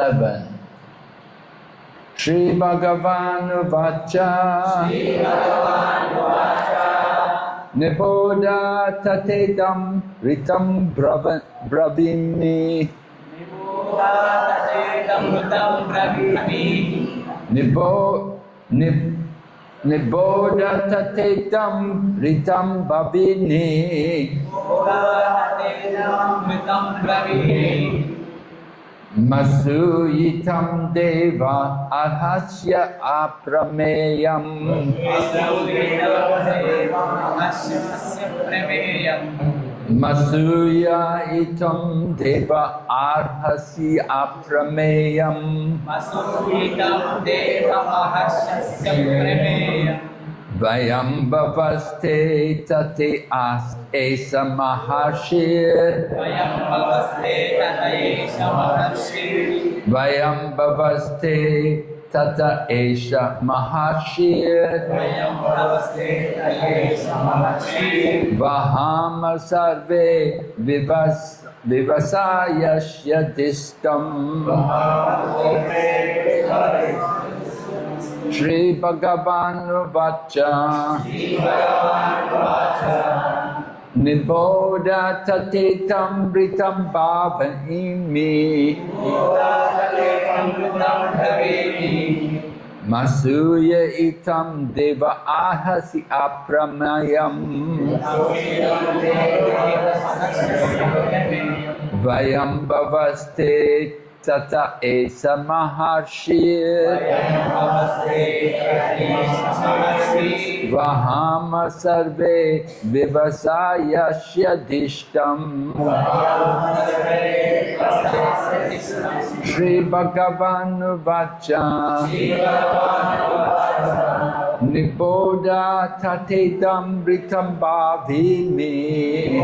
11. Shri Bhagavanu Vacha Niboda Tatedam Ritam Bravimi Niboda Tatedam Ritam Bhavini Masuyitam Deva Ahasya Aprameyam Masuya itam Deva Arhasi Aprameyam Vayam Bhavaste Tate As Esa Maharshir Vayam Bhavaste Tata Esha Maharshir Vahama Sarve Vivasayasya Distam Shri Bhagavanu Vacha Niboda Tatetam Britam Bhavani Masuya Itam Deva Ahasi Apramayam Vayam Bhavaste Tata Esa Maharshir Vahama Sarve Vivasayasya Dishtam Shri Bhagavanu Vacha Niboda Tatedam Britam Bhavimi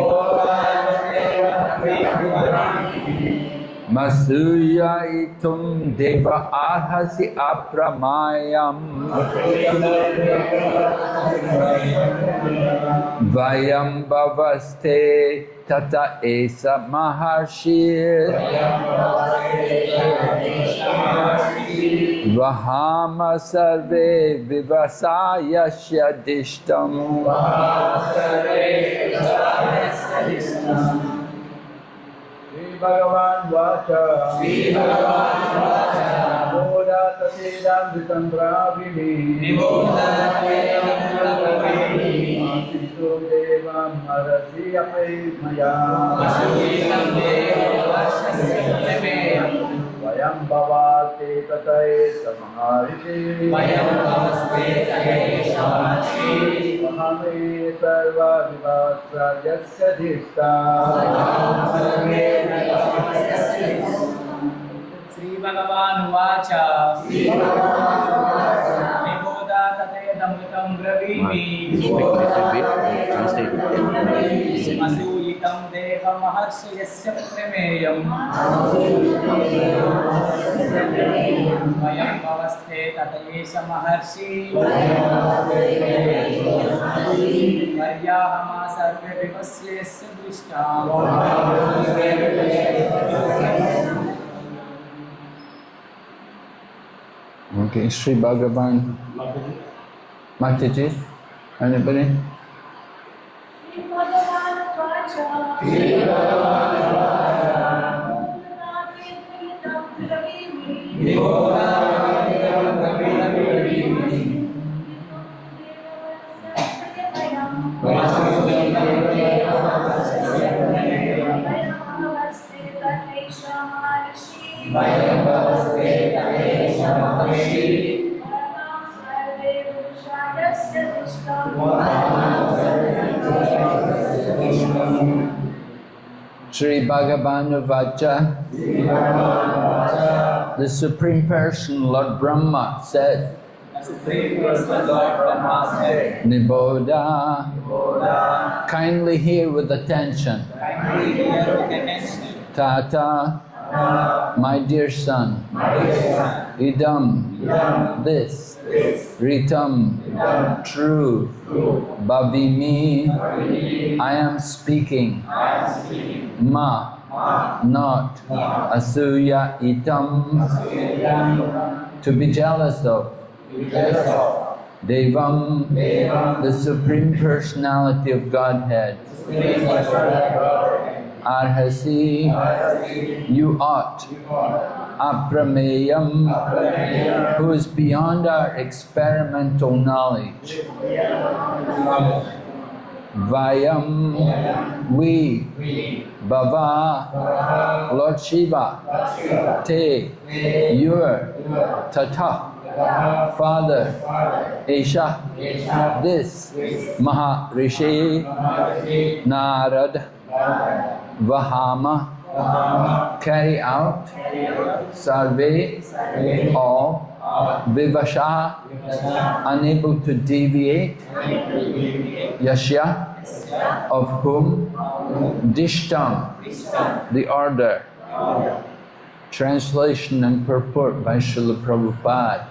Masuya itum Deva Ahasi Apramayam Vayam Bhavaste Tata Esa Maharshir Vahama Sarve Vivasayasya Dishtam Bhagavan Vacha Niboda Tatedam Britam Bhavini Masitu Devam Harasi Apayamaya Vayam Bhavate Tatae Samaharishi Vahame Sarva Vivasa Yasya Dhista Sri Bhagavan Vacha Niboda Tatedam Britam Bhavini Masuyitam Deva Maharshiyasya Prameyam Vayam Bhavaste Tata Esha Maharshi Varyahama Sarve Vivasyasya Drishtam Okay, Sri Bhagavan Mataji, anybody? Sri Bhagavan Vacha Sri Bhagavanu Vacha, the Supreme Person, Lord Brahma, said, Niboda, kindly hear with attention. Tata, my dear son, idam, this, ritam, true, bhavimi, I am speaking, ma, not asuya itam, to be jealous of. Devam, the Supreme Personality of Godhead. Arhasi, you ought. Aprameyam, who is beyond our experimental knowledge. Vayam, we. Bhava, Lord Shiva. Te, your. Tata, Father. Esha, this. Maharishi, Narad. Vahama, carry out. Sarve, all. Vivasha, unable to deviate. Yashya, of whom. Dishtam, the order. Translation and purport by Srila Prabhupada.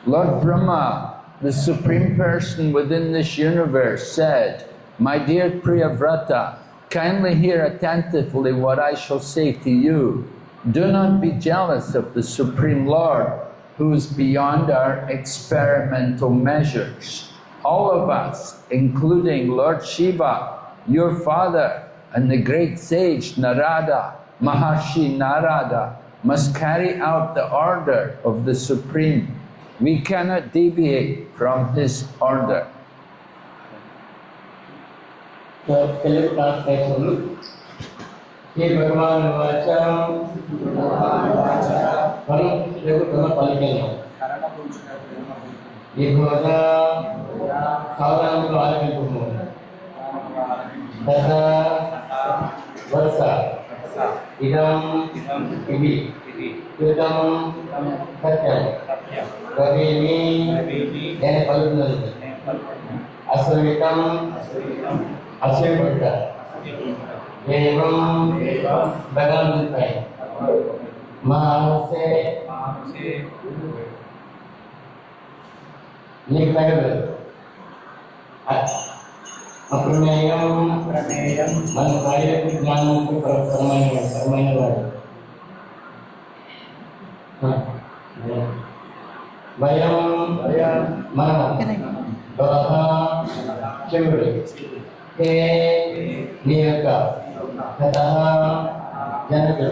Lord Brahma, the Supreme Person within this universe, said, "My dear Priyavrata, kindly hear attentively what I shall say to you. Do not be jealous of the Supreme Lord, who is beyond our experimental measures. All of us, including Lord Shiva, your father, and the great sage Narada, Maharshi Narada, must carry out the order of the Supreme. We cannot deviate from his order." Telugu translation Shri Bhagavan పలికిన ఈ బోధ సావధానంగా ఆలకింపు దశ వరుస ఇదం ఇవి కృతం సత్యం రవిని నేను పలుకున్నది అశ్వమితం అశ్వమిత ఏవం భగవంతుపై మానసే నీకు తగదు అప్రమేయం మన కార్యకు జ్ఞానానికి పరమైన వాడు భయం మనం చెవుడు నీ యొక్క జనకుడు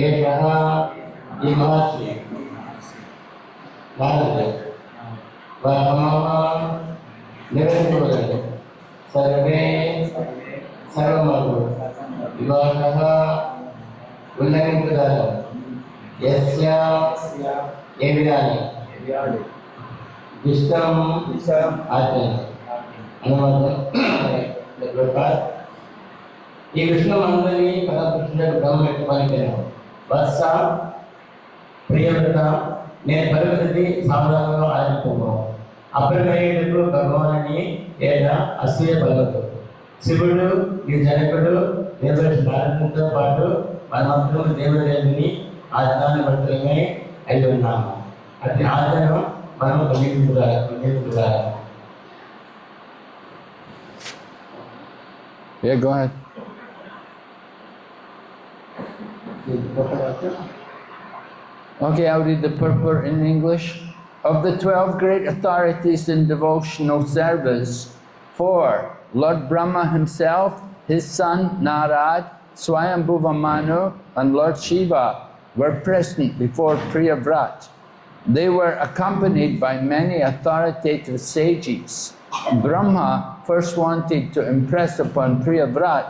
ఏష ఈ మహర్షి నారదుడు నిరంతరుడు సర్వే సర్వమగు వివాహ ఉల్లంఘించగలరు యస్య ఏ విధాని ఇష్టం ఆచరణ అనువాదం ఈ విష్ణు మండలి పదపురుషులకు బ్రహ్మ యొక్క పలికిన వత్స ప్రియవ్రత నేను పరిస్థితి సావధానంగా ఆచరిస్తున్నాను అప్రమేయులకు భగవాన్ని లేదా అసూయ పలవదు శివుడు ఈ జనకుడు దేవుడి నారదునితో పాటు మనమందరం దేవుని ఆజ్ఞాన్ని బట్టలమే అయి ఉన్నాము అతి ఆచరణ మనం పొందించుగా Yeah, go ahead. Okay, I'll read the purport in English. Of the 12 great authorities in devotional service, 4, Lord Brahma himself, his son Narad, Swayambhuva Manu, and Lord Shiva were present before Priyavrat. They were accompanied by many authoritative sages. Brahma first wanted to impress upon Priyavrat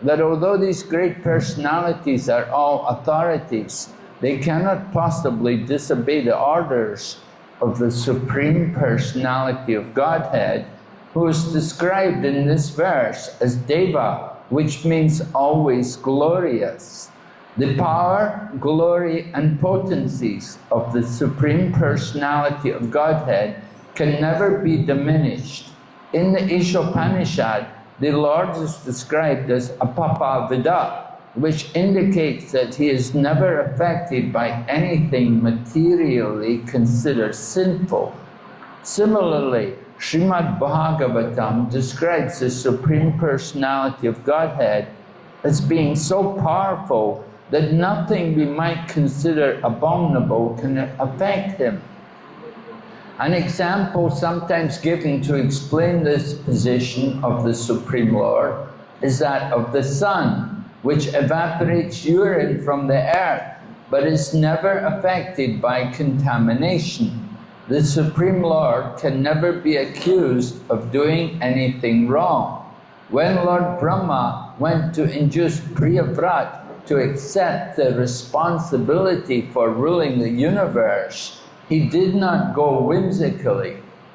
that although these great personalities are all authorities, they cannot possibly disobey the orders of the Supreme Personality of Godhead, who is described in this verse as Deva, which means always glorious. The power, glory and potencies of the Supreme Personality of Godhead can never be diminished. In the Ishopanishad, the Lord is described as Apapavida, which indicates that he is never affected by anything materially considered sinful. Similarly, Srimad Bhagavatam describes the Supreme Personality of Godhead as being so powerful that nothing we might consider abominable can affect him. An example sometimes given to explain this position of the Supreme Lord is that of the sun, which evaporates urine from the earth, but is never affected by contamination. The Supreme Lord can never be accused of doing anything wrong. When Lord Brahma went to induce Priyavrat to accept the responsibility for ruling the universe, he did not go whimsically.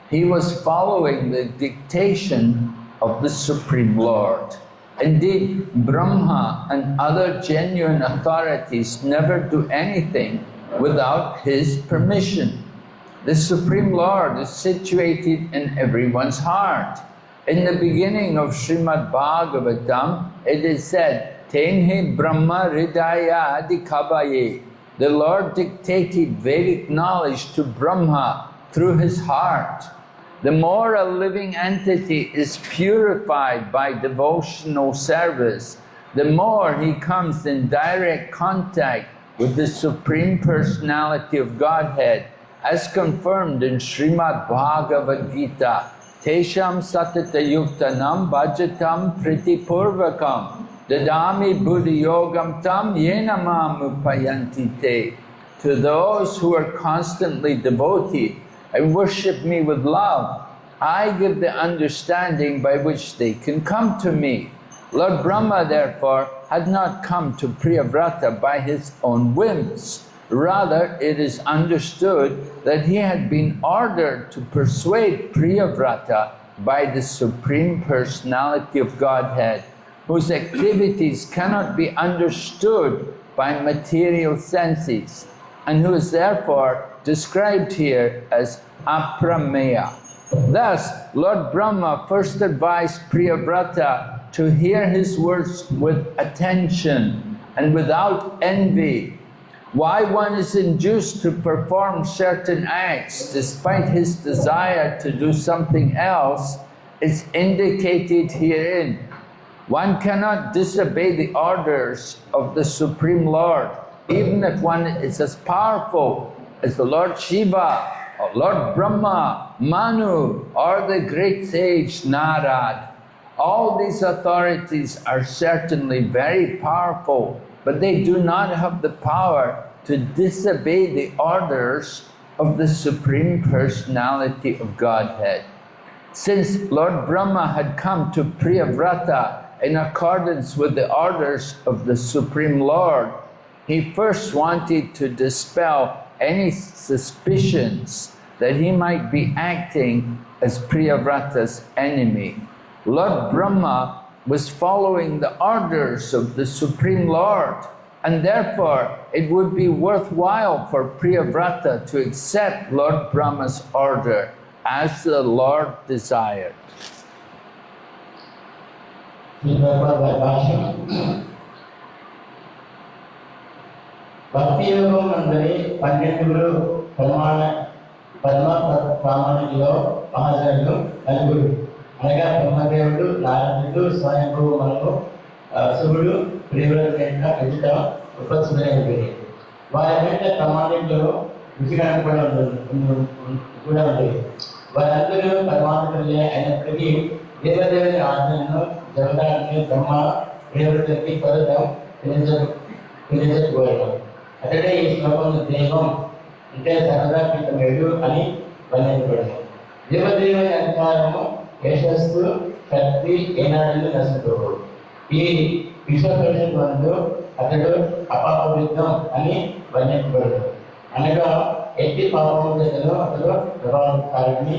He was following the dictation of the Supreme Lord. Indeed, Brahma and other genuine authorities never do anything without his permission. The Supreme Lord is situated in everyone's heart. In the beginning of Srimad Bhagavatam, it is said, Tenhe Brahma Hridaya Adhikavaye. The Lord dictated Vedic knowledge to Brahma through his heart. The more a living entity is purified by devotional service, the more he comes in direct contact with the Supreme Personality of Godhead, as confirmed in Srimad Bhagavad Gita. Tesham satata yuktanam bhajatam pritipurvakam dadami buddhi yogam tam yenamam upayanti te. To those who are constantly devoted and worship me with love, I give the understanding by which they can come to me. Lord Brahma, therefore, had not come to Priyavrata by his own whims. Rather, it is understood that he had been ordered to persuade Priyavrata by the Supreme Personality of Godhead, whose activities cannot be understood by material senses, and who is therefore described here as aprameya. Thus, Lord Brahma first advised Priyavrata to hear his words with attention and without envy. Why one is induced to perform certain acts despite his desire to do something else is indicated herein. One cannot disobey the orders of the Supreme Lord, even if one is as powerful as the Lord Shiva, or Lord Brahma, Manu, or the great sage Narad. All these authorities are certainly very powerful, but they do not have the power to disobey the orders of the Supreme Personality of Godhead. Since Lord Brahma had come to Priyavrata in accordance with the orders of the Supreme Lord, he first wanted to dispel any suspicions that he might be acting as Priyavrata's enemy. Lord Brahma was following the orders of the Supreme Lord, and therefore it would be worthwhile for Priyavrata to accept Lord Brahma's order as the Lord desired. భక్తి యోగం అందరి 12 ప్రామాణికులు మహాజనులు నలుగురు అనగా బ్రహ్మదేవుడు, నారదుడు, స్వయంభువు మనము, శివుడు, ప్రియవ్రత ఎదుట ఉపస్థితులైనవి. వారి వెంట ప్రామాణికులు విషయాన్ని కూడా ఉండేవి. వారందరూ పరమాత్మలే అయినప్పటికీ దేవదేవుని ఆజ్ఞలను జరగడానికి బ్రహ్మ ప్రియవ్రతకి పదం తెలియజేయకపోయాడు. అతడే ఈ శ్లోకంలో దేవం అంటే సర్వదాపితమేడు అని వర్ణించబడింది. దేవదేవుని అధికారము, యశస్సు, శక్తి ఏనాడు నశించవు. ఈ విశ్వపరిషత్తు అతడు అపాపవిత్తం అని వర్ణించబడదు. అనగా ఎట్టి పాపము చేతను అతడు ప్రభావకారిని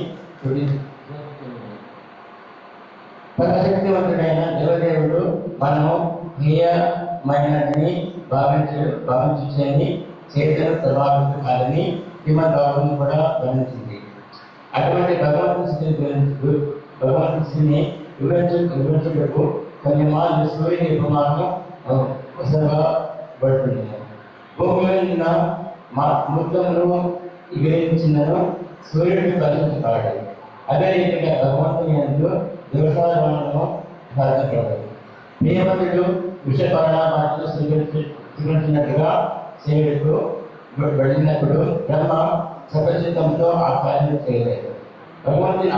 సర్వశక్తివంతుడైన దేవదేవుడు మనము హేయమైనదని భావించేని చేతను ప్రభావితం కాదని శ్రీమద్ భాగవతం కూడా వర్ణించింది. అటువంటి భగవంతుని వివరించుటకు కొన్ని మార్లు సూర్యుని ఉపమానం ఉత్సవబడుతుంది. భూమిలో ఉన్న ముద్దమును వివరించినను సూర్యుడిని కలుగుతాడు. అదే రీతిగా భగవంతుని యందు దోషాలను సాధించబడదు. ప్రియవతుడు విషపరణ మాటలు స్వీకరించినట్టుగా చేయడు వెళ్ళినప్పుడు బ్రహ్మ స్వతచిత్తంతో ఆ కార్యం చేయలేదు. భగవంతుని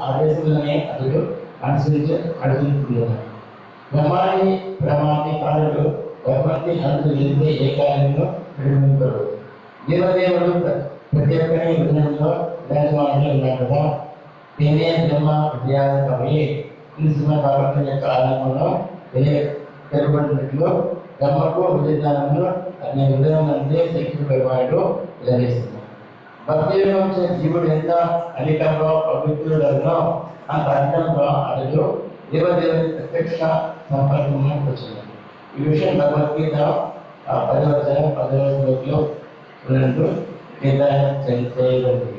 ఆదేశాలనే అతడు అనుసరించుకున్నాడు. బ్రహ్మాది బ్రహ్మాది కారుడు భగవంతుని అందు వెళ్తే ఏ కార్యంలో నిర్మించడు. దేవదేవుడు ప్రతి ఒక్కరి విధానంలో వేదమాటలు ఉన్నాయి కదా. నేనే బ్రహ్మ విద్యాకవి భగవంతుని యొక్క ఆరంభంలో తెలుపడినట్లు బ్రహ్మకు విధానంలో అనే విధానం అంటే శక్తి భగవానుడు వివరిస్తున్నాడు. భక్తి వచ్చే జీవుడు ఎంత అధికంగా పవిత్రుడనో అంత అధికంగా అతడు దేవదేవుని ప్రత్యక్ష సంపర్కంలోకి వచ్చింది. ఈ విషయం భగవద్గీత 10వ అధ్యాయం 10వ శ్లోకంలో ఉన్నట్టు నిర్ధారణ చేయబడింది.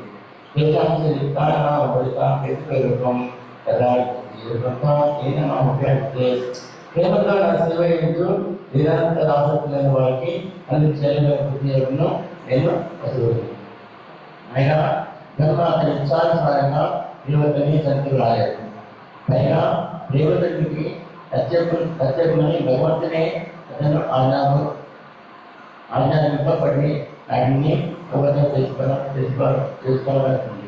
ప్రేమతో నా సేవ ఎందు నిరంతర ఆసక్తి లేని వారికి అన్ని చేయగలను నేను అసలు అయినా బ్రహ్మ అతని ఇచ్చానుసారంగా దేవతని చంద్రులు రాయాలి. పైగా దేవతకి ప్రత్యేకమని భగవంతునే అతను ఆజ్ఞాపింపబడి వాటిని అవగాహన చేసుకోవాల్సింది.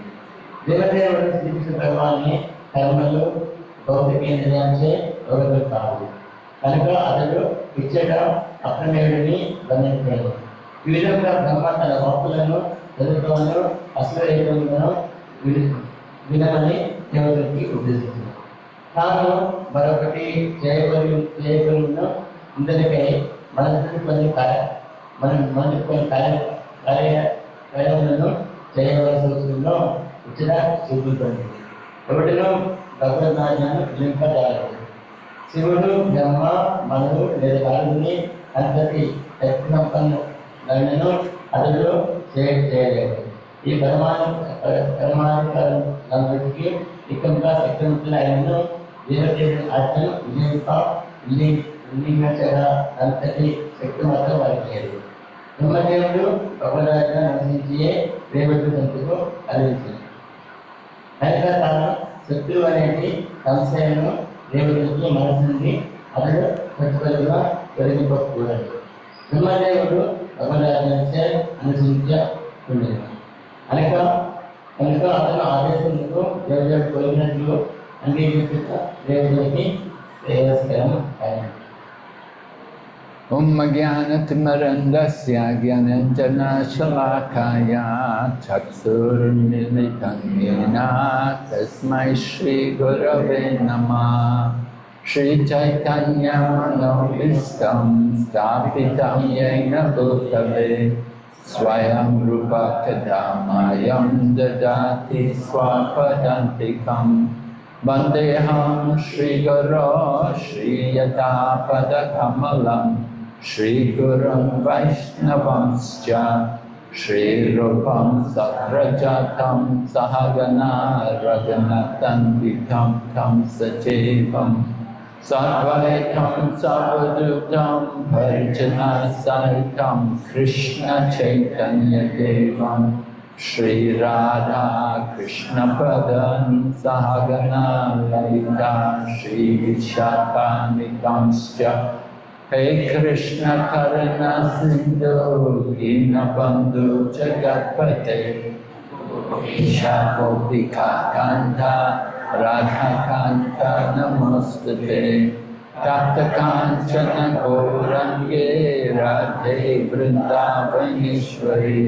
దేవదేవుడు శ్రీకృష్ణ భగవాన్ని కర్మలు భౌతికేంద్రియాంచే అవగతం కాదు కనుక అతడు ఇచ్చట అప్రమేయుడిని బంధించాడు. ఈ విధంగా బ్రహ్మ తన భక్తులను చదువుకోవను అశ్వయులను వినమని దేవతకి ఉద్దేశించాడు. తాను మరొకటి చేయగలిగిన ఇందరికై మనకు కొన్ని కార్యములను చేయవలసి వస్తుందో ఇచ్చిన చూపుతుంది. ఎవరిలో భగవద్నాజ్ఞానం లింపజాలదు. శివుడు బ్రహ్మ మనువు లేదా కాలుని అంతటి శక్తి సంపన్ను అతడు చేయలేదు. ఈ పరమాధికారులందరికీ ఇకంగా శక్తివంతుల ఆయనను దేవదేవుని ఆజ్ఞను అంతటి శక్తి మాత్రం వారికి లేదు. బ్రహ్మదేవుడు భగవద్గీత నివసించే దేవతకు సంతకు అందించింది. కనుక తాను శక్తులు అనేది సంశయము దేవుడికి మనసుంది అతడు ప్రతిపదిగా తొలగిపోకూడదు. బ్రహ్మదేవుడు భగవద్గీత అనుసరించకుండేది కనుక అతను ఆదేశంతో దేవుడు కోరినట్లు అంగీకరించిన దేవుడికి శ్రేయస్కరం అయింది. Om Jnana-timirandasya Jnananjana-shalakaya Chaksurmilitam Yena Tasmai Shri Gurave Namah. Shri Chaitanya Manovistam Stapitam Yena Bhutale Swayam Rupa Kadamayam Dadati Swapadantikam Vandeham Shri Guru Shri Yatapada Kamalam Shri Gurum Vaishnavamscha Shri Rupam Sakrajatam Sahagana Raghunathan Vitam Tam Sajevam Sarvaitam Savadutam Bharjana Saitam Krishna Chaitanya Devam Shri Radha Krishna Padan Sahagana Lalita Shri Vishakanikamscha Hey Krishna Karuna Sindhu Dinabandhu Jagatpate Isha Gopika Kanta Radha Kanta Namostate Tapta Kanchana Gaurange Radhe Vrindavaneshwari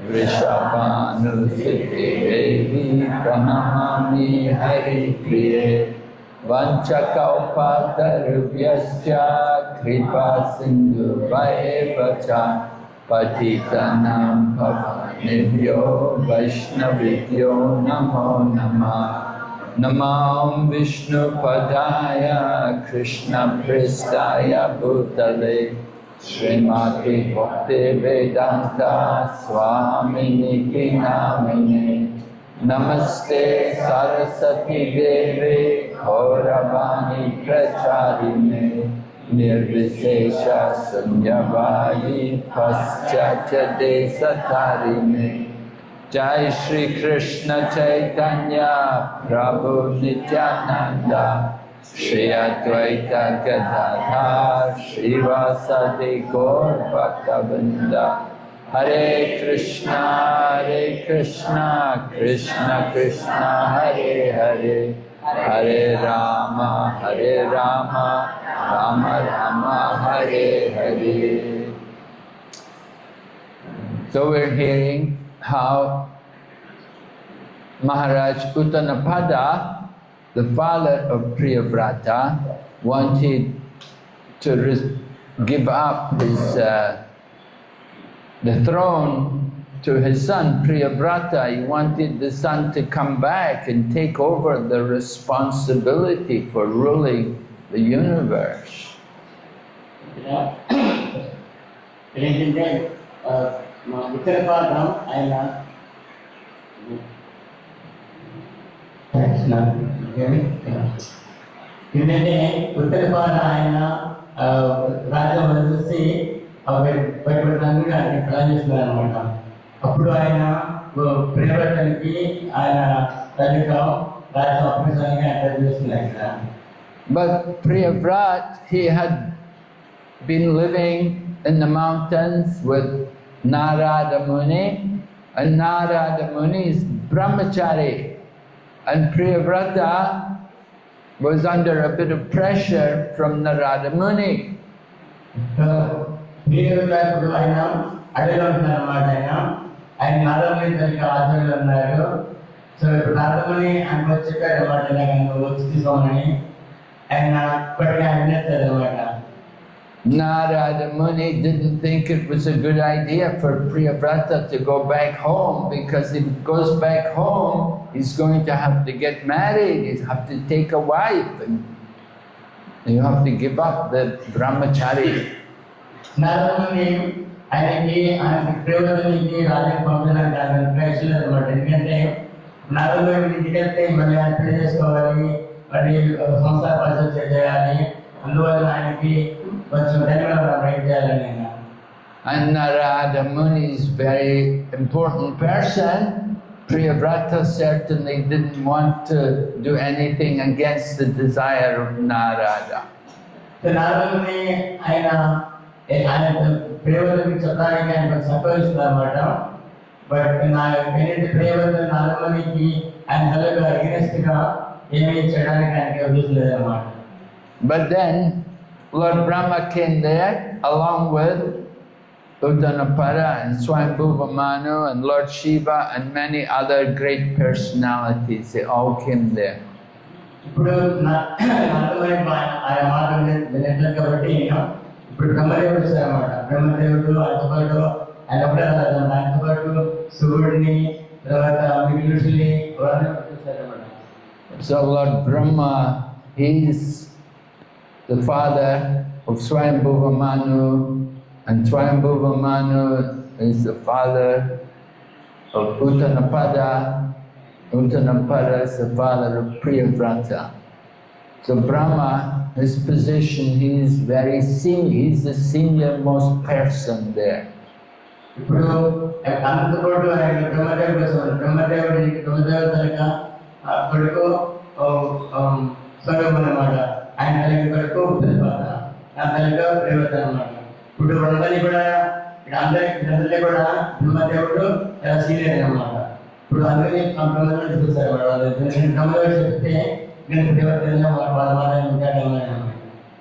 Vrishabhanusiti Devi Pranamami Hari Priye Vanchakaupatarubhyascha Kripa Sindhu Vaevacha Patitanam Pavanebhyo Vaishnavidyo Namo Namah. Namam Vishnu Padaya Krishna Pristaya Bhutale Srimati Bhakti Vedanta Swamini Namine Namaste Saraswati Devi Gauravani Pracharine Nirvishesha Sunyavadi Paschatya Desatarine Jai Shri Krishna Chaitanya Prabhu Nityananda Shri Advaita Gadadhar Srivasadi Gaur Bhaktavinda. Hare Krishna, Krishna Krishna, Hare Hare, Hare Rama, Rama Rama, Hare Hare. So we're hearing how Maharaj Uttanapada, the father of Priyavrata, wanted to give up his the throne to his son Priyavrata. He wanted the son to come back and take over the responsibility for ruling the universe. అప్పుడు ఆయన ప్రియవ్రతానికి ఆయన తల్లితో రాజస్వామిగా attach చేస్తున్నారు. But Priyavrata, he had been living in the mountains with Narada Muni, and Narada Muni is brahmachari, and Priyavrata was under a bit of pressure from Narada Muni. ప్రియవ్రతుడు ఆయన అడవిలో ఉంటున్నారన్నమాట. ఆయన నారదముని తల్లి ఆధ్వర్యంలో ఉన్నారు. సో ఇప్పుడు నారదముని ఆయన వచ్చి చెప్పాడు అన్నమాట, నాకు వచ్చి తీసుకోమని. ఆయన ఇప్పటికీ ఆయన నేర్చారు అన్నమాట. Narada Muni didn't think it was a good idea for Priyavrata to go back home, because if he goes back home, he's going to have to get married, he'll have to take a wife, and you have to give up the brahmachari. Naradamuni ఆయనకి ప్రియవ్రతునికి రాజుకి పంపించడానికి ఆయన ప్రయత్నం అన్నమాట. ఎందుకంటే నారదుడు ఇంటికి వెళ్తే మళ్ళీ ఆయన పెళ్లి చేసుకోవాలి, మళ్ళీ సంసార పరిచయం చేయాలి. అందువల్ల ఆయనకి కొంచెం ధన్యవాదాలు రైట్ చేయాలని. And Narada Muni is a very important person. Priyavrata certainly didn't want to do anything against the desire of Narada. నారదుని ఆయన ప్రియవ్రతునికి చెప్పడానికి ఆయన కొంచెం సంతోషిస్తున్నారు అన్నమాట. బట్ ఏంటంటే ప్రియవ్రత నారదునికి ఆయన హెల్గా అగెన్స్ట్గా ఏమీ చేయడానికి ఆయనకి ఉద్దేశం అన్నమాట. But then Lord Brahma came there along with Uttanapada and Swayambhuva Manu and Lord Shiva and many other great personalities. They all came there. ఇప్పుడు నారదుని ఆయన మాట వినట్లేదు కాబట్టి ఇప్పుడు బ్రహ్మదేవుడు వచ్చారన్నమాట. బ్రహ్మదేవుడు ఆయనతో పాటు ఆయన ఒకటే రాజు, ఆయనతో పాటు శివుడిని, తర్వాత మిగిలిన ఋషుల్ని వచ్చేసారన్నమాట. So Lord Brahma, he's the father of Swayambhuva Manu, and Swayambhuva Manu is the father of Uttanapada. Uttanapada is the father of Priyavrata. So Brahma, his position, he's he's the senior most person there. ఇప్పుడు అంతతో పాటు ఆయన బ్రహ్మదేవుడు వస్తారు. బ్రహ్మదేవుడిగా కొడుకు స్వరూపం అన్నమాట. ఆయన తల్లి కొడుకు ఉత్తరపాద, నా తల్లిగా ప్రియవ్రత అన్నమాట. ఇప్పుడు అందరినీ కూడా అందరికీ కూడా బ్రహ్మదేవుడు చాలా సీనియర్ అన్నమాట. ఇప్పుడు అందరినీ బ్రహ్మదేవుడు చూస్తారు. బ్రహ్మదేవుడు చెప్తే నేను ప్రియవ్రత వాళ్ళ మాట ఉంటాడు.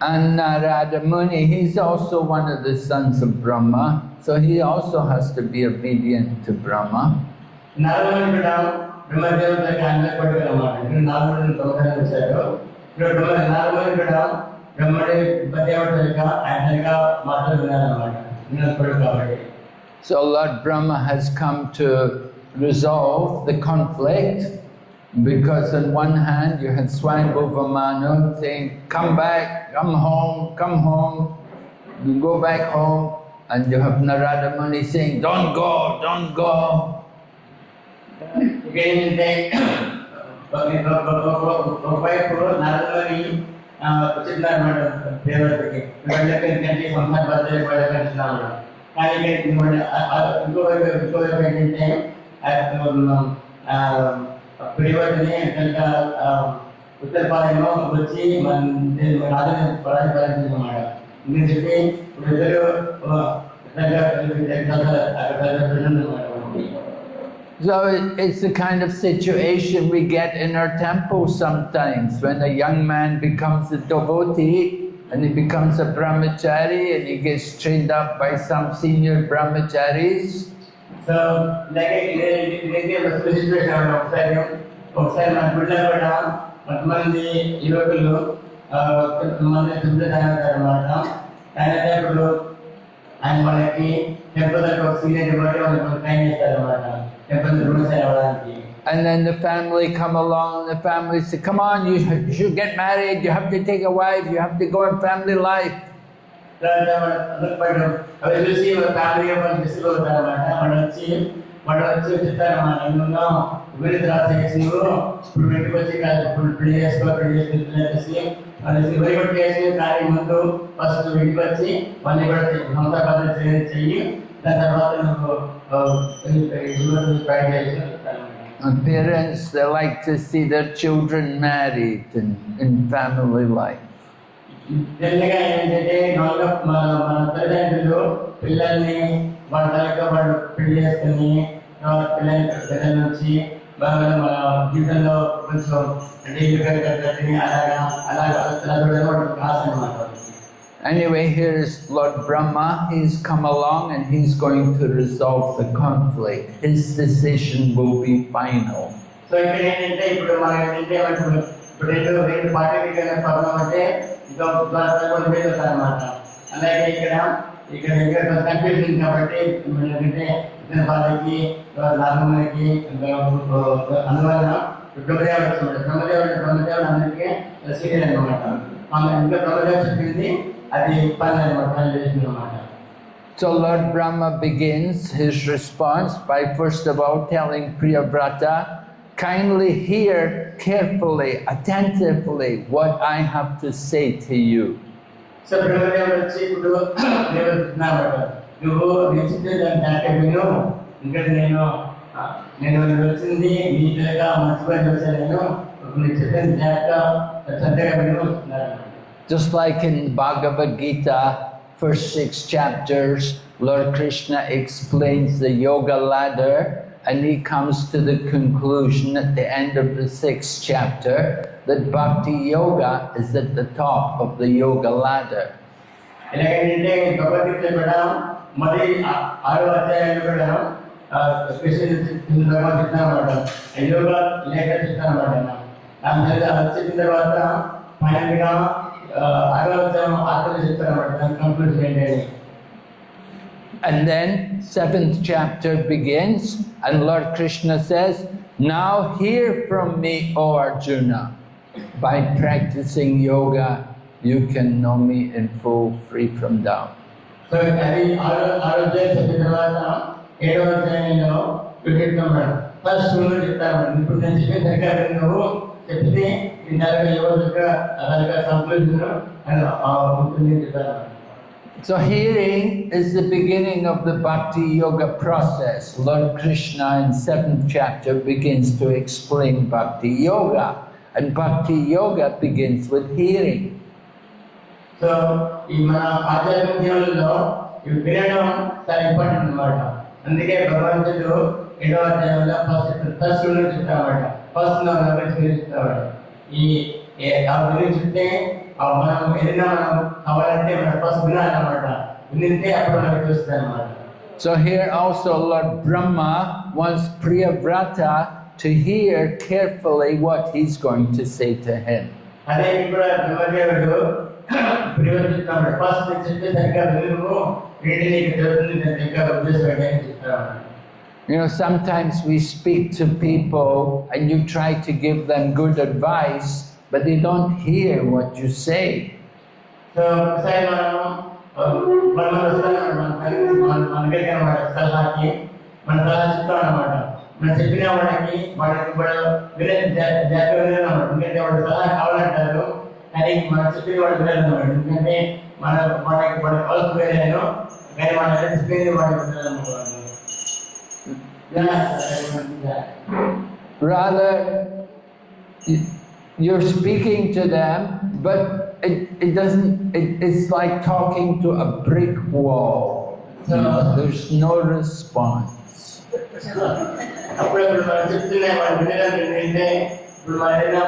And Narada Muni, he's also one of the sons of Brahma, so he also has to be obedient to Brahma. నారదుని కూడా బ్రహ్మదేవుడికి ఆయన కొడుకు అన్నమాట. నారదుని తొమ్మిది వచ్చారు. ఇప్పుడు నారదుని కూడా బ్రహ్మదేవుడిగా ఆయనగా మాటలు వినాలన్నమాట. కొడుకు కాబట్టి. So Lord Brahma has come to resolve the conflict, because on one hand you had Swayambhuva Manu saying, come back, come home, you go back home, and you have Narada Muni saying, don't go. ఏంటంటే ఒకవైపు నారదుని చెప్తున్నారన్నమాట దేవతకి, వెళ్ళకంటే సంసార బద్దలు వెళ్ళకంటున్నాడు. కానీ ఇంకోవైపు ఏంటంటే ప్రియవతిని కనుక ఉత్తరపాలెంలో వచ్చి మన రాజు పరాజీమాట నేను చెప్పి ఇప్పుడు ఇద్దరు So it's the kind of situation we get in our temple sometimes when a young man becomes a devotee and he becomes a brahmachari and he gets trained up by some senior brahmacharis. So like situation ఒకసారి మన గుడిలో కూడా కొంతమంది యువకులు కొంతమంది అనమాట అయినప్పుడు ఆయన వాళ్ళకి టెంపుల్ ఒక సీనియర్ డివోటీ వాళ్ళకి ట్రైన్ చేస్తారు అనమాట టెంపుల్ బ్రహ్మచారి అవ్వడానికి. And then the family come along and the family say, come on, you should get married, you have to take a wife, you have to go in family life. అవి చూసి family disturb అవుతారు అనమాట. వాళ్ళు వచ్చి చెప్తారన్నమాట, ఎన్నో వివిధ రాసేసి నువ్వు ఇప్పుడు ఇంటికి వచ్చి పెళ్లి చేసి వాళ్ళకి వరిగొట్టు చేసి కానీ ముందు ఫస్ట్ ఇంటికి వచ్చి వాళ్ళని కూడా మమతా పద్ధతి చెయ్యి, దాని తర్వాత నువ్వు ట్రై చేసి. And parents, they like to see their children married and in family life. జనరల్గా ఏంటంటే మన తల్లిదండ్రులు పిల్లల్ని వాళ్ళ తల్లిగా వాళ్ళు పెళ్లి చేసుకుని పిల్లల నుంచి బాగా మన జీవితంలో కొంచెం అంటే అలాగా ఆశ అన్నమాట. Anyway, here's Lord Brahma. He's come along and he's going to resolve the conflict. His decision will be final. So ఇక్కడ ఏంటంటే ఇప్పుడు మనం ఏంటంటే ఇప్పుడు రెండు పార్టీకి ప్రాబ్లం అంటే ఇంకా అనమాట. అలాగే ఇక్కడ కన్ఫ్యూజన్ కాబట్టి ఏంటంటే ఇతని వాళ్ళకి నాగమ్మకి అందువలన బ్రహ్మదేవుడు అందరికీ సీనియర్ అనమాట. ఇంకా బ్రహ్మదేవుడు చెప్పింది అది పని అనమాట, పని చేసింది అనమాట. So Lord Brahma begins his response by first of all telling Priyavrata, kindly hear carefully, attentively what I have to say to you. So బ్రహ్మదేవుడు వచ్చి ఇప్పుడు దేవుడు నువ్వు నిశ్చిత దాంట్లో విను, ఇంకా నేను వచ్చింది నీ దగ్గర మర్చిపోయి వచ్చాను, నేను చెప్పిన జాగ్రత్త శ్రద్ధగా విను. Just like in Bhagavad Gita, first 6 chapters, Lord Krishna explains the yoga ladder and he comes to the conclusion at the end of the 6th chapter that Bhakti Yoga is at the top of the yoga ladder. ఎలాగంటే భగవద్గీత కూడా మరి 6వ అధ్యాయంలో కూడా కృష్ణ చెప్తానమాట, యోగా లేఖ చెప్తానమాట. దాని తర్వాత చెప్పిన తర్వాత ఫైనల్గా 6వ అధ్యాయం ఆత్మ చెప్తానమాట, దాని కంక్లూజన్ ఏంటంటే. And then 7th chapter begins and Lord Krishna says, now hear from me, O Arjuna. By practicing yoga, you can know me in full, free from doubt. So, అది 6వ అధ్యాయం చెప్పిన తర్వాత 7వ అధ్యాయంలో ఫస్ట్ నువ్వు చెప్తాను, ఇప్పుడు నేను చెప్పిన దగ్గర నువ్వు చెప్తే ఇందాక ఎవరు దగ్గర అలాగా కంక్లూజన్ అని చెప్తాను. So hearing is the beginning of the Bhakti Yoga process. Lord Krishna in 7th chapter begins to explain Bhakti Yoga. And Bhakti Yoga begins with hearing. So, in మన ఆధ్యాత్మిక జీవనంలో వినడం చాలా ఇంపార్టెంట్ అన్నమాట. అందుకే భగవంతుడు 7వ అధ్యాయంలో ఫస్ట్ చెప్తామట, ఫస్ట్ చెప్తామట. ఆ గురించి చెప్తే మనం ఏదైనా మనం కావాలంటే మనం ఫస్ట్ వినాలన్నమాట, వినితే అప్పుడు మనకి చూస్తాయి అన్నమాట. So here also Lord Brahma wants Priyavrata to hear carefully what he's going to say to him. అదే ఇప్పుడు బ్రహ్మదేవుడు ప్రియావ్రత ఫస్ట్ చెప్తే సరిగ్గా విను, ఏంటి నీకు జరుగుతుంది దాని దగ్గర ఉద్దేశం చెప్తాను. You know, sometimes we speak to people and you try to give them good advice, but they don't hear what you say. So, saya సలహాకి మన సలహా చెప్తాం అన్నమాట. మనం చెప్పిన వాళ్ళకి ఎందుకంటే వాడు సలహా కావాలంటారు, కానీ మనం చెప్పిన వాడు వినాలన్నమాట. ఎందుకంటే వాళ్ళకి వాళ్ళకి వేరేను, కానీ మన చెప్పిన వాడికి వినాలన్నమాట. Rather, you're speaking to them, but it doesn't, it's like talking to a brick wall. There's no response. అప్పుడప్పుడు మనం చెప్తూనే వాళ్ళు వినడానికి ఏంటంటే ఇప్పుడు మన ఏదైనా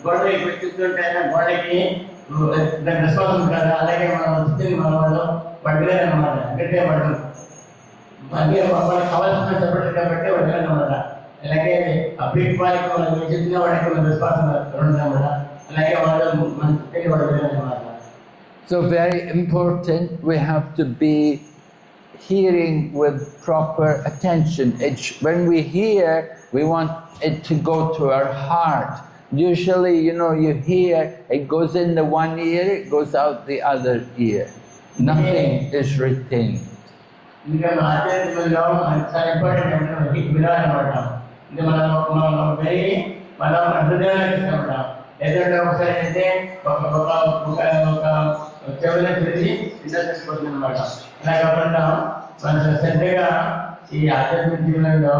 గొడవ చెప్తుంటే గొడవకి దానికి రెస్పాన్స్ ఉంటుంది. అలాగే మనం చెప్తుంది మన వాళ్ళు పడ్డలేదు అనమాట, గట్టిగా పడ్డం అలాగే వాళ్ళకి కావాల్సిన చెప్పడం కాబట్టి పడ్డలేదు అనమాట. అలాగే ఆ బ్రేక్ వాళ్ళకి మనం చెప్పిన వాడికి మన రెస్పాన్స్ అనమాట. అలాగే వాళ్ళు మన చెప్తే వాళ్ళు వినాలన్నమాట. So very important, we have to be hearing with proper attention. When we hear, we want it to go to our heart. Usually, you know, you hear, it goes in the one ear, it goes out the other ear. Nothing is retained. ఇంకా మన ఆధ్యాత్మికంలో చాలా important అంటే వినాలన్నమాట. ఇది మనం వెళ్ళి మనం హృదయాన్ని ఇస్తామన్నమాట. ఎందుకంటే ఒకసారి అయితే ఒక చెవులో తిరిగి ఇండస్ట్రీపోతుంది అనమాట. అలా కాకుండా మన శ్రద్ధగా ఈ ఆధ్యాత్మిక జీవనంలో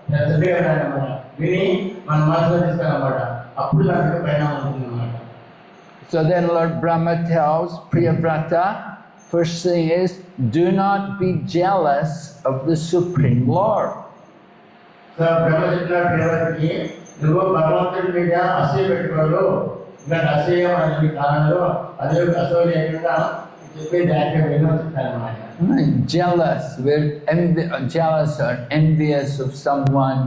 శ్రద్ధగా ఉండాలన్నమాట. విని మన మనసులో తీసుకోవాలన్నమాట. అప్పుడు దానికి పరిణామం ఉంటుంది అన్నమాట. So then Lord Brahma tells Priyavrata, first thing is, do not be jealous of the Supreme Lord. So Brahma చెప్పిన ప్రియవ్రతకి నువ్వు భగవంతుడి మీద అసూయ పెట్టుకోడు. ఇంకా అసూయ అనే కాలంలో అదే అసూయ లేకుండా చెప్పి దాంట్లో వినో చెప్తారన్నమాట. Jealous, we're jealous or envious of someone.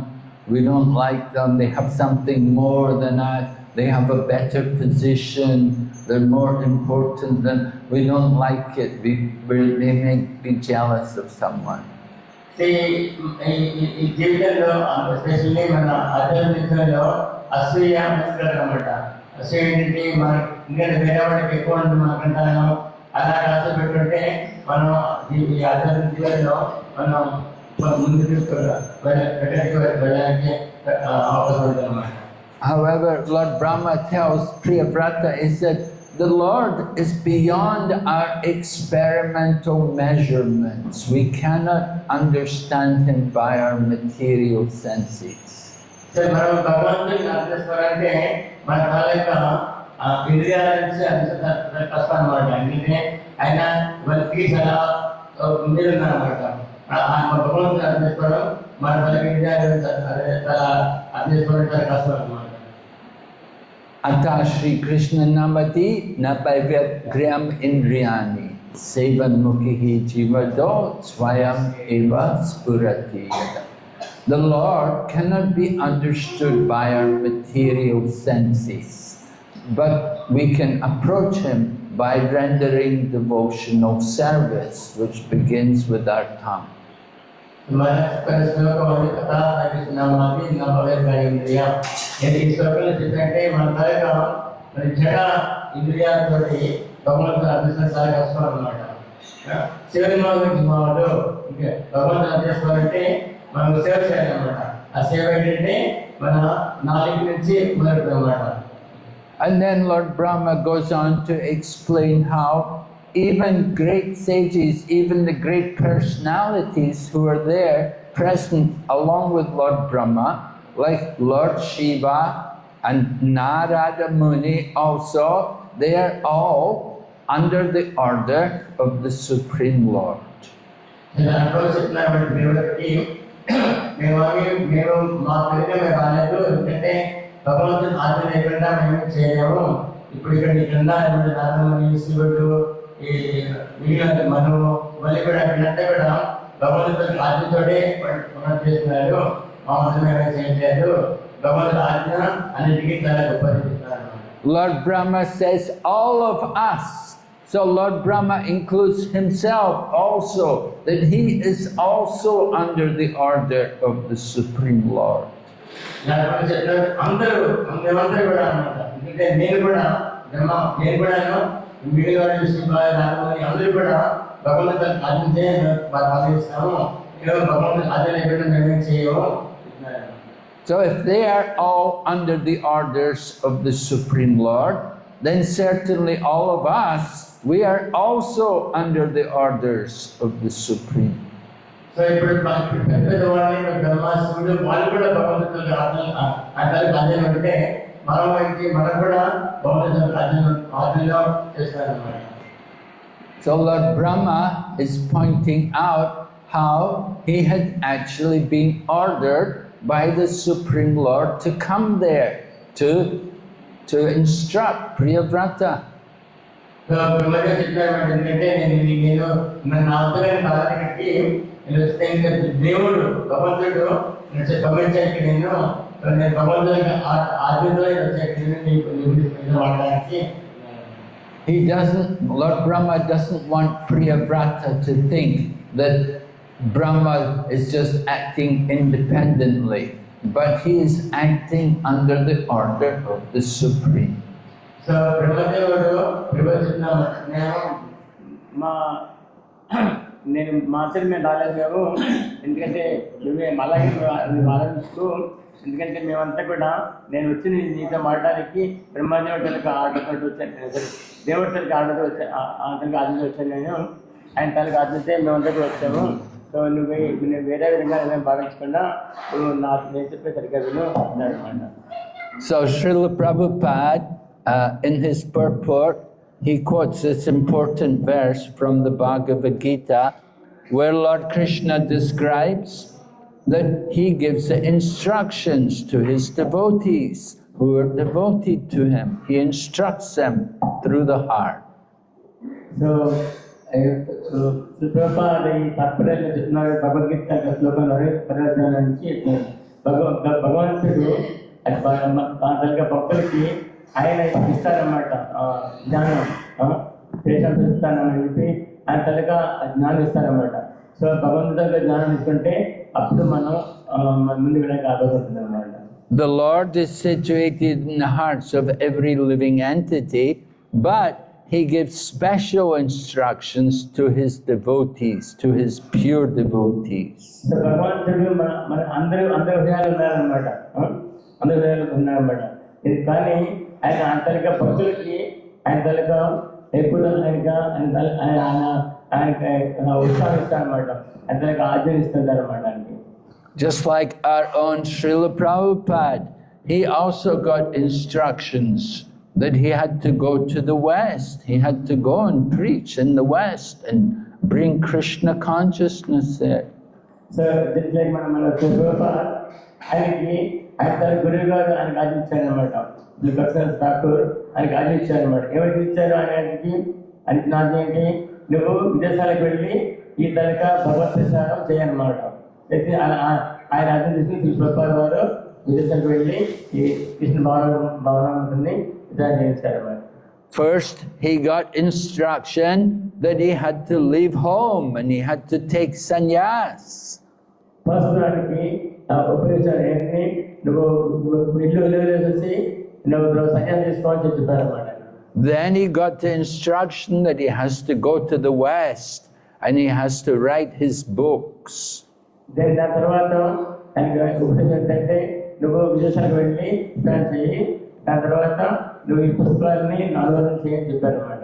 We don't like them, they have something more than us, they have a better position, they're more important than, we don't like it, we may be jealous of someone. ఈ జీవితంలో especially మన ఆధ్యాత్మికంలో అసూయ అన్నమాట. అసూయ ఏంటంటే మన ఇంకా వేరే వాళ్ళకి ఎక్కువ ఉంటుంది మనకంటాను. అలా ఆశ పెట్టుకుంటే మనం ఈ ఆధ్యాత్మిక జీవితంలో మనం ముందుకు వెళ్ళడానికి అవకాశం ఉంటుంది అన్నమాట. However, Lord Brahma tells Priyavrata is that the Lord is beyond our experimental measurements. We cannot understand Him by our material senses. So మనం భగవంతుని అర్థం చేసుకోవాలంటే మన యొక్క ఇంద్రియాల నుంచి అంత కష్టం అనమాట. ఎందుకంటే ఆయన వాళ్ళకి చాలా మీరు ఉన్నారన్నమాట. భగవంతుని అర్థం చేసుకోవడం మన వాళ్ళకి ఇంద్రియాలు చాలా అర్థం చేసుకోవడం చాలా కష్టం అనమాట. Ata Shri Krishna Namati Nabhaivyagryam Indriyani Sevan Mukhihi Jivado Swayam Eva Spurati. The Lord cannot be understood by our material senses, but we can approach Him by rendering devotional service, which begins with our tongue. మన శ్లోకం కథా నామాది నభవేద్య ఇంద్రియ. ఇది ఈ శ్లోకంలో చెప్పంటే మన యొక్క మన జడ ఇంద్రియాలతో భగవంతుని అర్థించడం చాలా కష్టం అన్నమాట. శివుని వాళ్ళు ఇంకా భగవంతుని అర్థించుకోవాలంటే మనం సేవ చేయాలన్నమాట. ఆ సేవ ఏంటంటే మన నాలుగు నుంచి మొదలుపెడతాం అన్నమాట. And then Lord Brahma goes on to explain how even great sages, even the great personalities who are there present along with Lord Brahma, like Lord Shiva and Narada Muni also, they are all under the order of the Supreme Lord. భగవంతుని ఆజ్ఞ లేకుండా మేము చేయలేము. ఇప్పుడు ఇక్కడ నారదముని, శివుడు, ఈ మిగిలిన మనము మళ్ళీ కూడా వీళ్ళంతా కూడా భగవంతుని ఆజ్ఞతోనే మనం చేస్తున్నారు. మామూలు మేము చేయలేదు. భగవంతుని ఆజ్ఞ అన్నిటికీ చాలా గొప్పది చెప్తున్నారు. Lord Brahma says all of us. So Lord Brahma includes himself also, that he is also under the order of the Supreme Lord. అందరూ కూడా అన్నమాట. ఎందుకంటే నేను కూడా మిగిలిన అందరూ కూడా భగవంతుని ఆజ్ఞే పాటిస్తాము. భగవంతుని ఆజ్ఞ లేకుండా మేము చేయము. So if they are all under the orders of the Supreme Lord, then certainly all of us, we are also under the orders of the Supreme. So ఇప్పుడు పెద్ద వాళ్ళని బ్రహ్మ శివుడు వాళ్ళు కూడా భగవంతుని ఆజ్ఞ అంటే మనం వచ్చి మనం కూడా భగవంతుని ఆజ్ఞలో చేస్తారన్నమాట. So Lord Brahma is pointing out how he had actually been ordered by the Supreme Lord to come there to instruct Priyavrata. So బ్రహ్మదేవుడు చెప్పారన్నమాట, ఎందుకంటే నేను నన్ను ఆజ్ఞలను పాలనకి నేను వస్తే ఇంకా దేవుడు భగవంతుడు పంపించాక నేను భగవంతుడి ఆజ్ఞలో వచ్చాక వాడడానికి. Lord Brahma doesn't want Priyavrata to think that Brahma is just acting independently, but he is acting under the order of the Supreme. So బ్రహ్మదేవుడు నేను మాత్రం మేము రాలేదు మేము, ఎందుకంటే మేము అలాగే ఆలోచిస్తూ, ఎందుకంటే మేమంతా కూడా నేను వచ్చి నీతో మాట్లాడడానికి బ్రహ్మదేవుడికి ఆర్డర్తో వచ్చాను, దేవుడి తల్లికి ఆర్డర్ అతనికి ఆర్డర్ వచ్చాను నేను, ఆయన తనకి ఆర్డర్తే మేమంతా కూడా వచ్చాము. సో నువ్వు వేరే విధంగా నేను భావించకుండా నువ్వు నేను చెప్పే సరిగ్గా విను అన్నాడు అన్నమాట. So Srila Prabhupada, in his purport, he quotes this important verse from the Bhagavad Gita, where Lord Krishna describes that he gives the instructions to his devotees who are devoted to him. He instructs them through the heart. So, Prabhupada ఈ తాత్పర్యంలో చెప్తున్నారు భగవద్గీత శ్లోకంలో పరమాత్మ నుంచి భగవంతుడు తనగా భక్తులకి ఆయన ఇస్తారన్నమాట జ్ఞానం, patient ఇస్తానని చెప్పి ఆయన తనగా జ్ఞానం ఇస్తారన్నమాట. సో భగవంతుడిగా జ్ఞానం తీసుకుంటే అప్పుడు మనం ముందు వెళ్ళడానికి ఆలోచిస్తుంది అన్నమాట. The Lord is situated in the hearts of every living entity, but he gives special instructions to his devotees, to his pure devotees. So భగవంతుడు మన అందరూ హృదయాలు ఉన్నారన్నమాట, అందరూ హృదయాలు ఉన్నారన్నమాట. ఇది కానీ ఆయన అంతగా భక్తులకి ఆయన తలగా ఎప్పుడు ఆయన ఉత్సాహిస్తారన్నమాట, ఆయన తలగా ఆచరిస్తుంటారన్నమాట. Just like our own Srila Prabhupada, he also got instructions that he had to go to the West. He had to go and preach in the West and bring Krishna consciousness there. So, just like మన Prabhupada, ఆయనకి ఆయన తన గురువు గారు ఆయనకు ఆశించారన్నమాట, లక్ష్మణ ఠాకూర్ ఆయనకు ఆశించారన్నమాట. ఎవరికి ఇచ్చారు ఆయనకి నాది ఏంటి, నువ్వు విదేశాలకు వెళ్ళి ఈ తరగా భగవత్ ప్రచారం చేయన్నమాట. అయితే ఆయన అర్థం చేసి ప్రభుపాద వారు విదేశాలకు వెళ్ళి ఈ కృష్ణ భవనాన్ని విధానం చేయించారన్నమాట. First, he got instruction that he had to leave home and he had to take sannyas. First దానికి ఉపయోగించారు ఏంటి, నువ్వు ఇల్లు వదిలేసి నువ్వు సన్యాసం తీసుకోవాలని చెప్పారన్నమాట. Then he got the instruction that he has to go to the West and he has to write his books. దాని తర్వాత ఆయనకి ఉపదేశం ఏంటంటే నువ్వు విదేశాలకు వెళ్ళి ప్లాన్ చేయి, దాని తర్వాత నువ్వు ఈ పుస్తకాలని అనువాదం చేయని చెప్పారన్నమాట.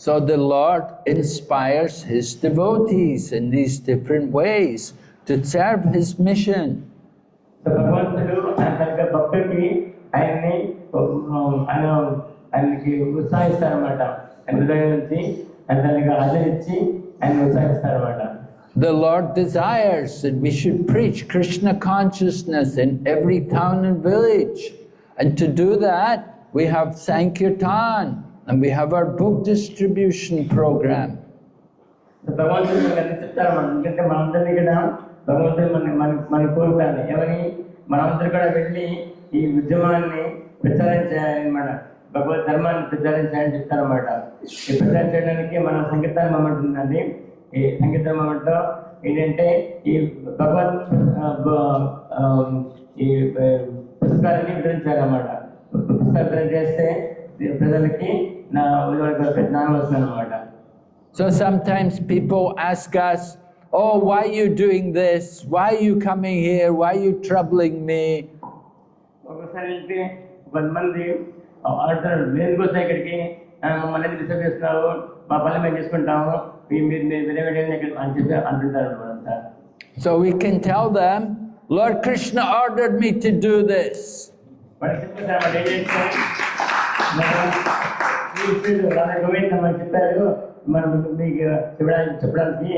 So the Lord inspires his devotees in these different ways to serve his mission. భగవంతుడు ఆయన తగ్గ భక్తుడికి ఆయనకి ఉత్సాహిస్తారన్నమాట, ఆయన హృదయం నుంచి ఆయన తనకి ఆదరించి ఆయన ఉత్సాహిస్తారన్నమాట. The Lord desires that we should preach Krishna consciousness in every town and village. And to do that, we have Sankirtan and we have our book distribution program. భగవంతుడు మనకి చెప్తారు, ఎందుకంటే మనందరినీ కూడా భగవంతుడు మన కోరుతారు ఎవరి మనందరూ కూడా వెళ్ళి ఈ ఉద్యమాన్ని ప్రచారం చేయాలని, మన భగవద్ ధర్మాన్ని ప్రచారం చేయాలని చెప్తారన్నమాట. ఈ ప్రచారం చేయడానికి మన సంకీర్తన మూమెంట్ ఉందండి. ఈ సంకీర్తన మూమెంట్లో ఏంటంటే ఈ భగవద్ ఈ పుస్తకాలని వివరించాలన్నమాట. పుస్తకాలు వివరణ చేస్తే ప్రజలకి జ్ఞానం వస్తుందన్నమాట. So sometimes people ask us, oh, why are you doing this? Why are you coming here? Why are you troubling me? ఒకసారి కొంతమంది ఆడుతున్నారు, దేనికోసం ఇక్కడికి మమ్మల్ని డిస్టర్బ్ చేస్తున్నావు, మా పనులు మేము చేసుకుంటాము, మీరు వేరే అని చెప్పి అంటుంటారు అంతా. So we can tell them, Lord Krishna ordered me to do this. వాడు చెప్తారు వాడు ఏం చేస్తాం రాధా గోవింద్ మనకు చెప్పారు మనం మీకు చెప్పడానికి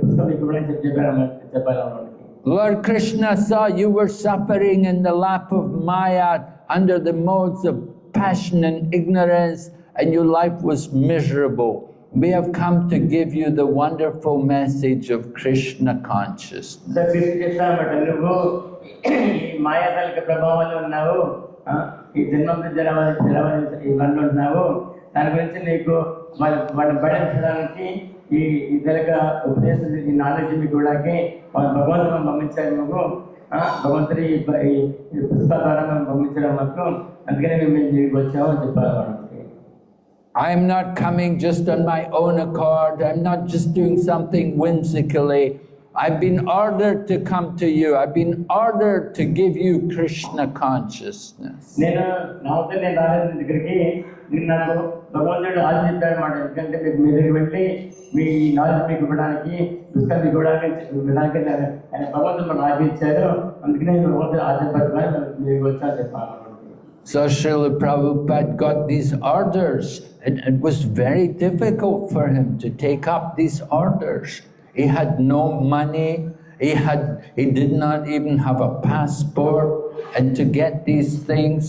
పుస్తకం మీకు ఇవ్వడానికి చెప్పారు వాళ్ళకి. Lord Krishna saw you were suffering in the lap of Maya under the modes of passion and ignorance, and your life was miserable. We have come to give you the wonderful message of Krishna consciousness. నువ్వు ఈ మాయాదాలిక ప్రభావంలో ఉన్నావు, ఈ జన్మంతో ఇవన్నీ ఉన్నావు, దాని గురించి నీకు వాళ్ళని బడించడానికి ఈ ఇద్దరిక ఉపదేశం ఈ నాలెడ్జ్ మీకు కూడా భగవంతుని పంపించారు. నువ్వు భగవంతుడి ఈ పుస్తకాల ద్వారా మనం పంపించడం మాకు, అందుకనే మేము దీనికి వచ్చామని చెప్పారు వాళ్ళకి. I am not coming just on my own accord. I'm not just doing something whimsically. I've been ordered to come to you. I've been ordered to give you Krishna consciousness. నేను రాలేదు దగ్గరికి, నాకు భగవంతుడు ఆశ చెప్పాడు అన్నమాట. ఎందుకంటే మీ దగ్గరికి వెళ్ళి మీ నాలెడ్జ్ మీకు ఇవ్వడానికి, పుస్తకాలు మీకు ఇవ్వడానికి ఆయన భగవంతుడు మనం ఆశించారు. అందుకనే భగవంతుడు ఆశపడుతున్నారు మీరు వచ్చా చెప్పాలి. So Srila Prabhupada got these orders, and it was very difficult for him to take up these orders. He had no money, he did not even have a passport, and to get these things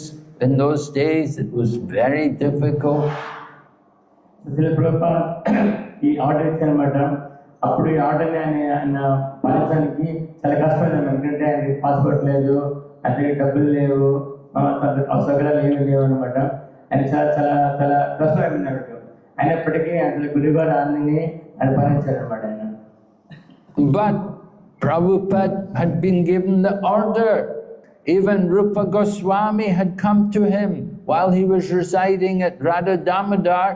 in those days it was very difficult. Srila Prabhupada ఈ order ఇచ్చారన్నమాట. అప్పుడు ఈ ఆర్డర్ని ఆయన పాలించడానికి చాలా కష్టమైంది. ఎందుకంటే ఆయనకి passport లేదు, అతనికి డబ్బులు లేవు, సౌకర్యాలు ఏమీ లేవు అనమాట. ఆయన చాలా చాలా చాలా కష్టమైపోయినాడు. అయినప్పటికీ అందులో గురుగారు ఆనందని ఆయన పాలించారనమాట ఆయన. But Prabhupada had been given the order. Even Rupa Goswami had come to him while he was residing at Radha Damodar.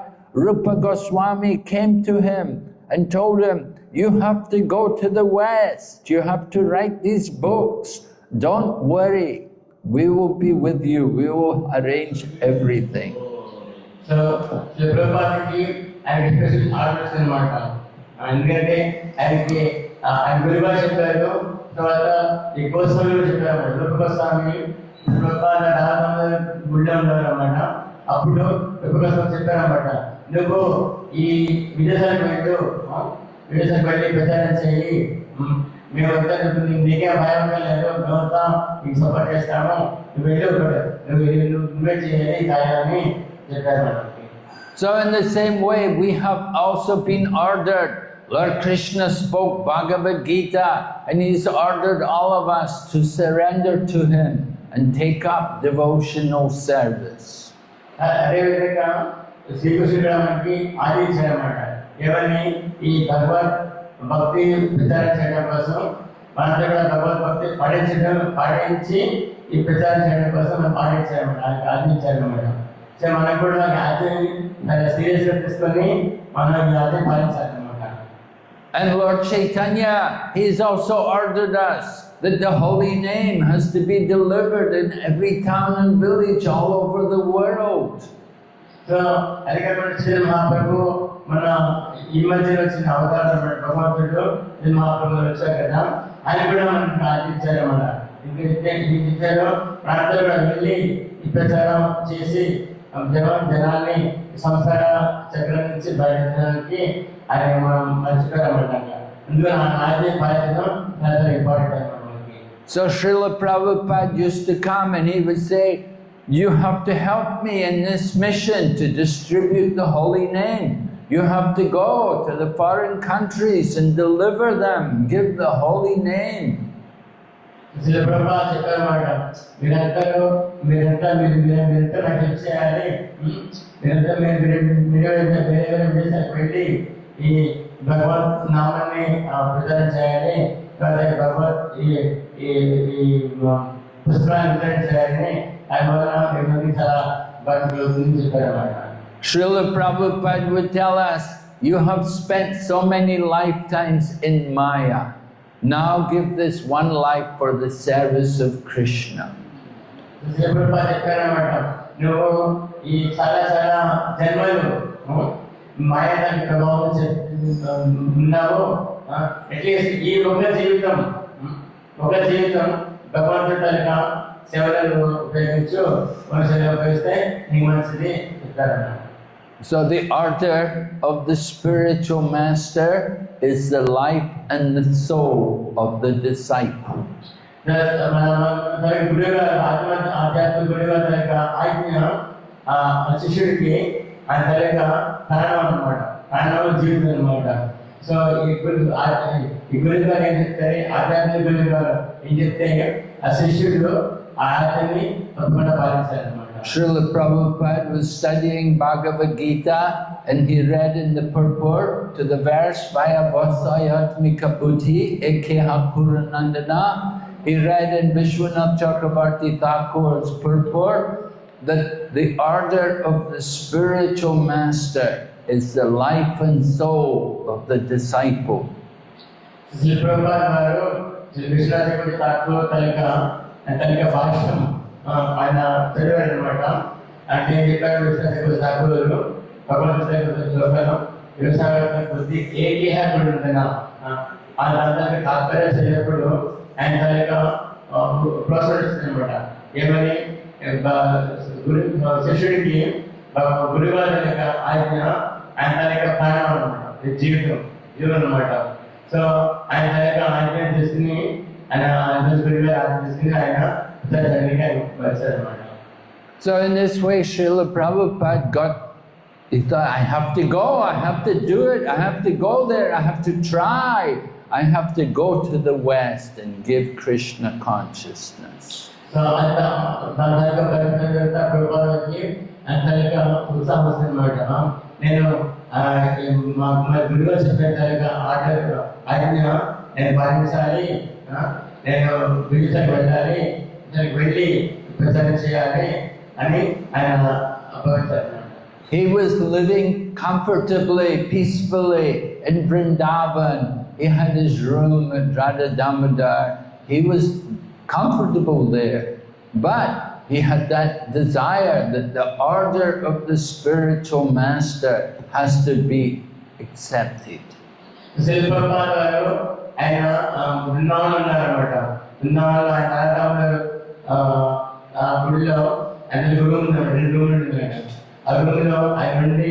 Rupa Goswami came to him and told him, you have to go to the West. You have to write these books. Don't worry. We will be with you. We will arrange everything. So, the Prabhupada ఆయన discussion orders అనమాట. ఎందుకంటే ఆయనకి ఆయన గురుగారు చెప్పారు, తర్వాత ఈ గోస్వామి కూడా చెప్పారు. రూప గోస్వామి గుళ్ళో ఉన్నారు అన్నమాట. అప్పుడు రూప గోస్వామి చెప్పారన్నమాట, నువ్వు ఈ విదేశాలకు వెళ్ళు, విదేశాలకు వెళ్ళి ప్రచారం చేయి, మేమంతా నీకే భయం లేదు, మేమంతా నీకు సపోర్ట్ చేస్తాము, నువ్వు వెళ్ళి నువ్వే చేయాలి కాయాలని చెప్పారు. So in the same way, we have also been ordered. Lord Krishna spoke Bhagavad Gita, and He's ordered all of us to surrender to Him and take up devotional service. అదేవిధంగా శ్రీకృష్ణుడు మనకి ఆదేశించారన్నమాట. ఎవరిని ఈ భగవత్ భక్తి ప్రచారం చేయడం కోసం, మనంతా కూడా భగవద్భక్తి పాటించి ఈ ప్రచారం చేయడం కోసం మనం పాటించారన్నమాట, ఆజ్ఞించారన్నమాట. సో మనకు కూడా ఆజ్ఞని సీరియస్గా తీసుకొని మనం ఈ ఆజ్ఞ పాటించాలన్నమాట. And Lord Chaitanya, He's also ordered us that the holy name has to be delivered in every town and village all over the world. So అది కాకుండా శ్రీ మహాప్రభు మన ఈ మధ్యలో వచ్చిన అవతారం భగవంతుడు శ్రీ మహాప్రభు వచ్చారు కదా, ఆయన కూడా మనకు ప్రార్థించారన్నమాట. ఇచ్చారు ప్రార్థన కూడా వెళ్ళి ఈ ప్రచారం చేసి జనాల్ని సంసార చక్రం నుంచి బయటకి ఆయన మనం మర్చిపోయారన్నమాట. అందుకని ఆజ్ఞ పాటించడం చాలా ఇంపార్టెంట్ అన్నమాట. So Srila Prabhupada used to come and he would say, you have to help me in this mission to distribute the holy name. You have to go to the foreign countries and deliver them, give the holy name. Srila Prabhupada చెప్పారన్నమాట, మీరంతా నాకు help చేయాలి, మీరంతా వేరే దేశాలకు వెళ్ళి ఈ భగవత్ నామాన్ని ప్రచారం చేయాలి, భగవత్ ఈ పుస్తకాన్ని వితరణ చేయాలని ఆయన వల్ల చాలా బాగా చెప్పారన్నమాట. Srila Prabhupada would tell us, you have spent so many lifetimes in Maya. Now give this one life for the service of Krishna. Srila Prabhupada చెప్పారన్నమాట, నువ్వు ఈ చాలా చాలా జన్మలు మాయాదాని ప్రభావం ఉన్నావు, అట్లీస్ట్ ఈ ఒక జీవితం భగవంతుడి తరగ సేవలను ఉపయోగించు మనుషులు ఉపయోగిస్తే నీకు మంచిది చెప్తారన్నమాట. So the order of the spiritual master is the life and the soul of the disciple. గురువుగారు ఆధ్యాత్మిక గురువుగారి తరగ ఆజ్ఞ శిష్యుడికి ఆయన తరగ ప్రాణం అన్నమాట, ప్రాణం జీవితం అన్నమాట. సో ఈ గురువు గారు ఏం చెప్తారు, ఆధ్యాత్మిక గురువు గారు ఏం చెప్తే ఆ శిష్యుడు ఆ ఆజ్ఞని తప్పకుండా పాలించారన్నమాట. Srila Prabhupada was studying Bhagavad Gita and he read in the purport to the verse Vaya Vasayatmika Buddhi Ekeha Puranandana. He read in Vishwanath Chakravarti Thakur's purport that the order of the spiritual master is the life and soul of the disciple. Srila Prabhupada garu Vishwanath Chakravarti Thakur తనక భాష్యం ఆయన చదివాడు అనమాట. అంటే ఏం చెప్పాడు, విశ్వాస ఠాకూరు భగవంతుడు వ్యవసాయ కొద్ది ఏకీహకుడు ఉంటున్నా ఆ దానికి తాత్పర్య చేయప్పుడు ఆయన తనక ప్రోత్సహిస్తుంది అనమాట. ఏమని శిష్యుడికి గురుగారు తనక ఆజ్ఞ ఆయన తనక ప్రాణం అనమాట, జీవితం అనమాట. సో ఆయన తనక ఆజ్ఞ చేసుకుని So in this way, Srila Prabhupada he thought, I have to go, I have to do it, I have to go there, I have to try, I have to go to the West and give Krishna consciousness. So నేను విదేశానికి వెళ్ళాలి, దానికి వెళ్ళి ప్రచారం చేయాలి అని ఆయన భావించారు. He was living comfortably, peacefully in Vrindavan. He had his room at Radha Damodar. He was comfortable there, but he had that desire that the order of the spiritual master has to be accepted. ఆయన బృందావనం ఉన్నారనమాట. బృందావనంలో ఆయన గుడిలో ఆయన room ఉన్నాడు, 2 రూమ్లు ఉన్నాయి. ఆ రూమ్లో ఆయన ఉండి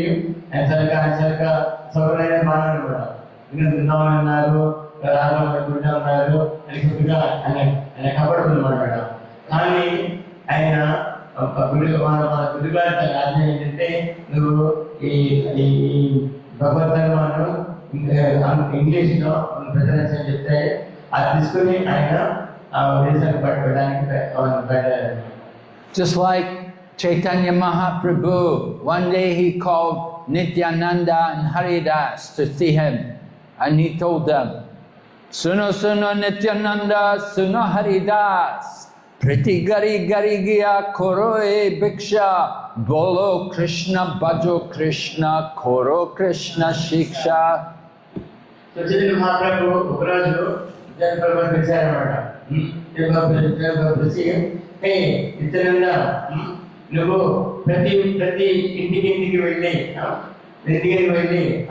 ఆయన సరిగా సౌకర్యం బాగా అనమాట. ఇంకా బృందావనం ఉన్నారు, గుడిలో ఉన్నారు, కొద్దిగా ఆయన కబడుతుంది అనమాట. కానీ ఆయన మన గుడిగారి ఆజ్ఞ ఏంటంటే, నువ్వు ఈ భగవద్గీతను ఇంగ్లీష్లో ప్రజలు చెప్తే అది తీసుకుని ఆయన విదేశానికి పట్టుకోవడానికి. Just like Chaitanya Mahaprabhu, one day he called Nityananda and Haridas to see him, and he told them, Suno suno Nityananda, suno Haridas, priti gari gari gya koro e bhiksha, bolo Krishna bhajo Krishna, koro Krishna shiksha. Chaitanya Mahaprabhu ఒకరోజు జగన్ప్రభు పిలిచారన్నమాట. పిలిచి, హే నిత్యానంద, నువ్వు ప్రతి ఇంటికి వెళ్ళి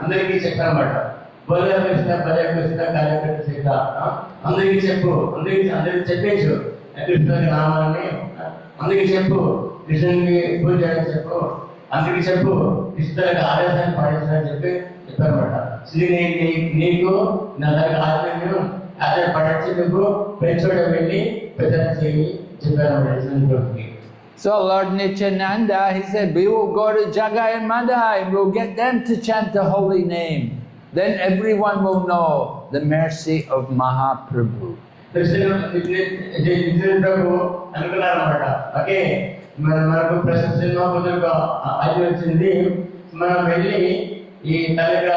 అందరికీ చెప్పారన్నమాట. బోలో కృష్ణ భజ కృష్ణ కార్యకర్త సీత, అందరికీ చెప్పు, అందరికి చెప్పేచ్చు కృష్ణుని నామాన్ని, అందరికీ చెప్పు, కృష్ణునికి పూజ చేయని చెప్పు, అందరికీ చెప్పు, కృష్ణునికి ఆదేశాన్ని పాటించాలని చెప్పారన్నమాట. నీకు నా దగ్గర ఆజ్ఞను ఆధారపడి నువ్వు ప్రచోడ వెళ్ళి ప్రచారం చేయి చెప్పారన్నమాట. So Lord Nityananda, he said, we will go to Jagai and Madai and we'll get them to chant the holy name. Then everyone will know the mercy of Mahaprabhu. ప్రభు అనుకున్నారన్నమాట. ఓకే, మనకు ప్రసిద్ధ ఆజ్ఞ వచ్చింది, మనం వెళ్ళి ఈ తల్లిగా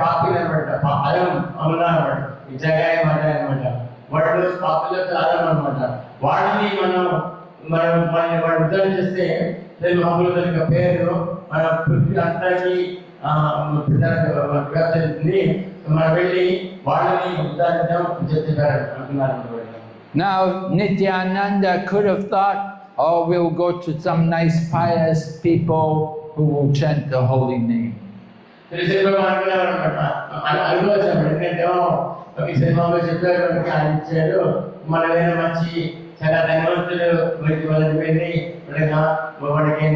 పాపిలు అనమాట, అలం అమ్మున్నారన్నమాట. ఈ జగాయ మాట అనమాట, వాళ్ళు పాపులతో అలం అనమాట. వాళ్ళని వాడు ఉద్ధారణ చేస్తే మహాపురుషుల పేరు మన పృథ్వీ అంతకి వ్యాప్తి. మనం వెళ్ళి వాళ్ళని ఉద్ధారించాం చెప్పారు అనుకున్నారు. Now Nityananda could have thought, oh, we'll go to some nice pious people who will chant the holy name. అనుకోవచ్చు, ఎందుకంటే సినిమాలో చెప్పారు ఆయన ఇచ్చారు, మనమైన మంచి చాలా ధనవంతులు వీటి వాళ్ళకి వెళ్ళి వాడికి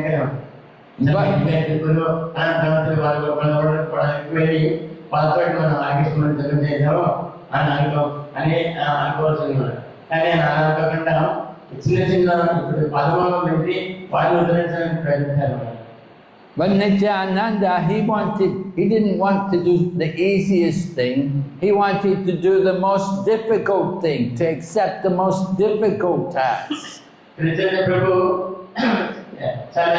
ధనవంతులు వాళ్ళకి వెళ్ళి వాళ్ళతో మనం ఆకర్షణ జరుగుతాం అని అనుకోవాల్సింది. కానీ అలా అనుకోకుండా చిన్న చిన్న ఇప్పుడు పదమూడు పెట్టి వాళ్ళు ఉద్ధరించడానికి ప్రయత్నించారు. But Nityananda, he didn't want to do the easiest thing. He wanted to do the most difficult thing, to accept the most difficult task. Chaitanya Prabhu చాలా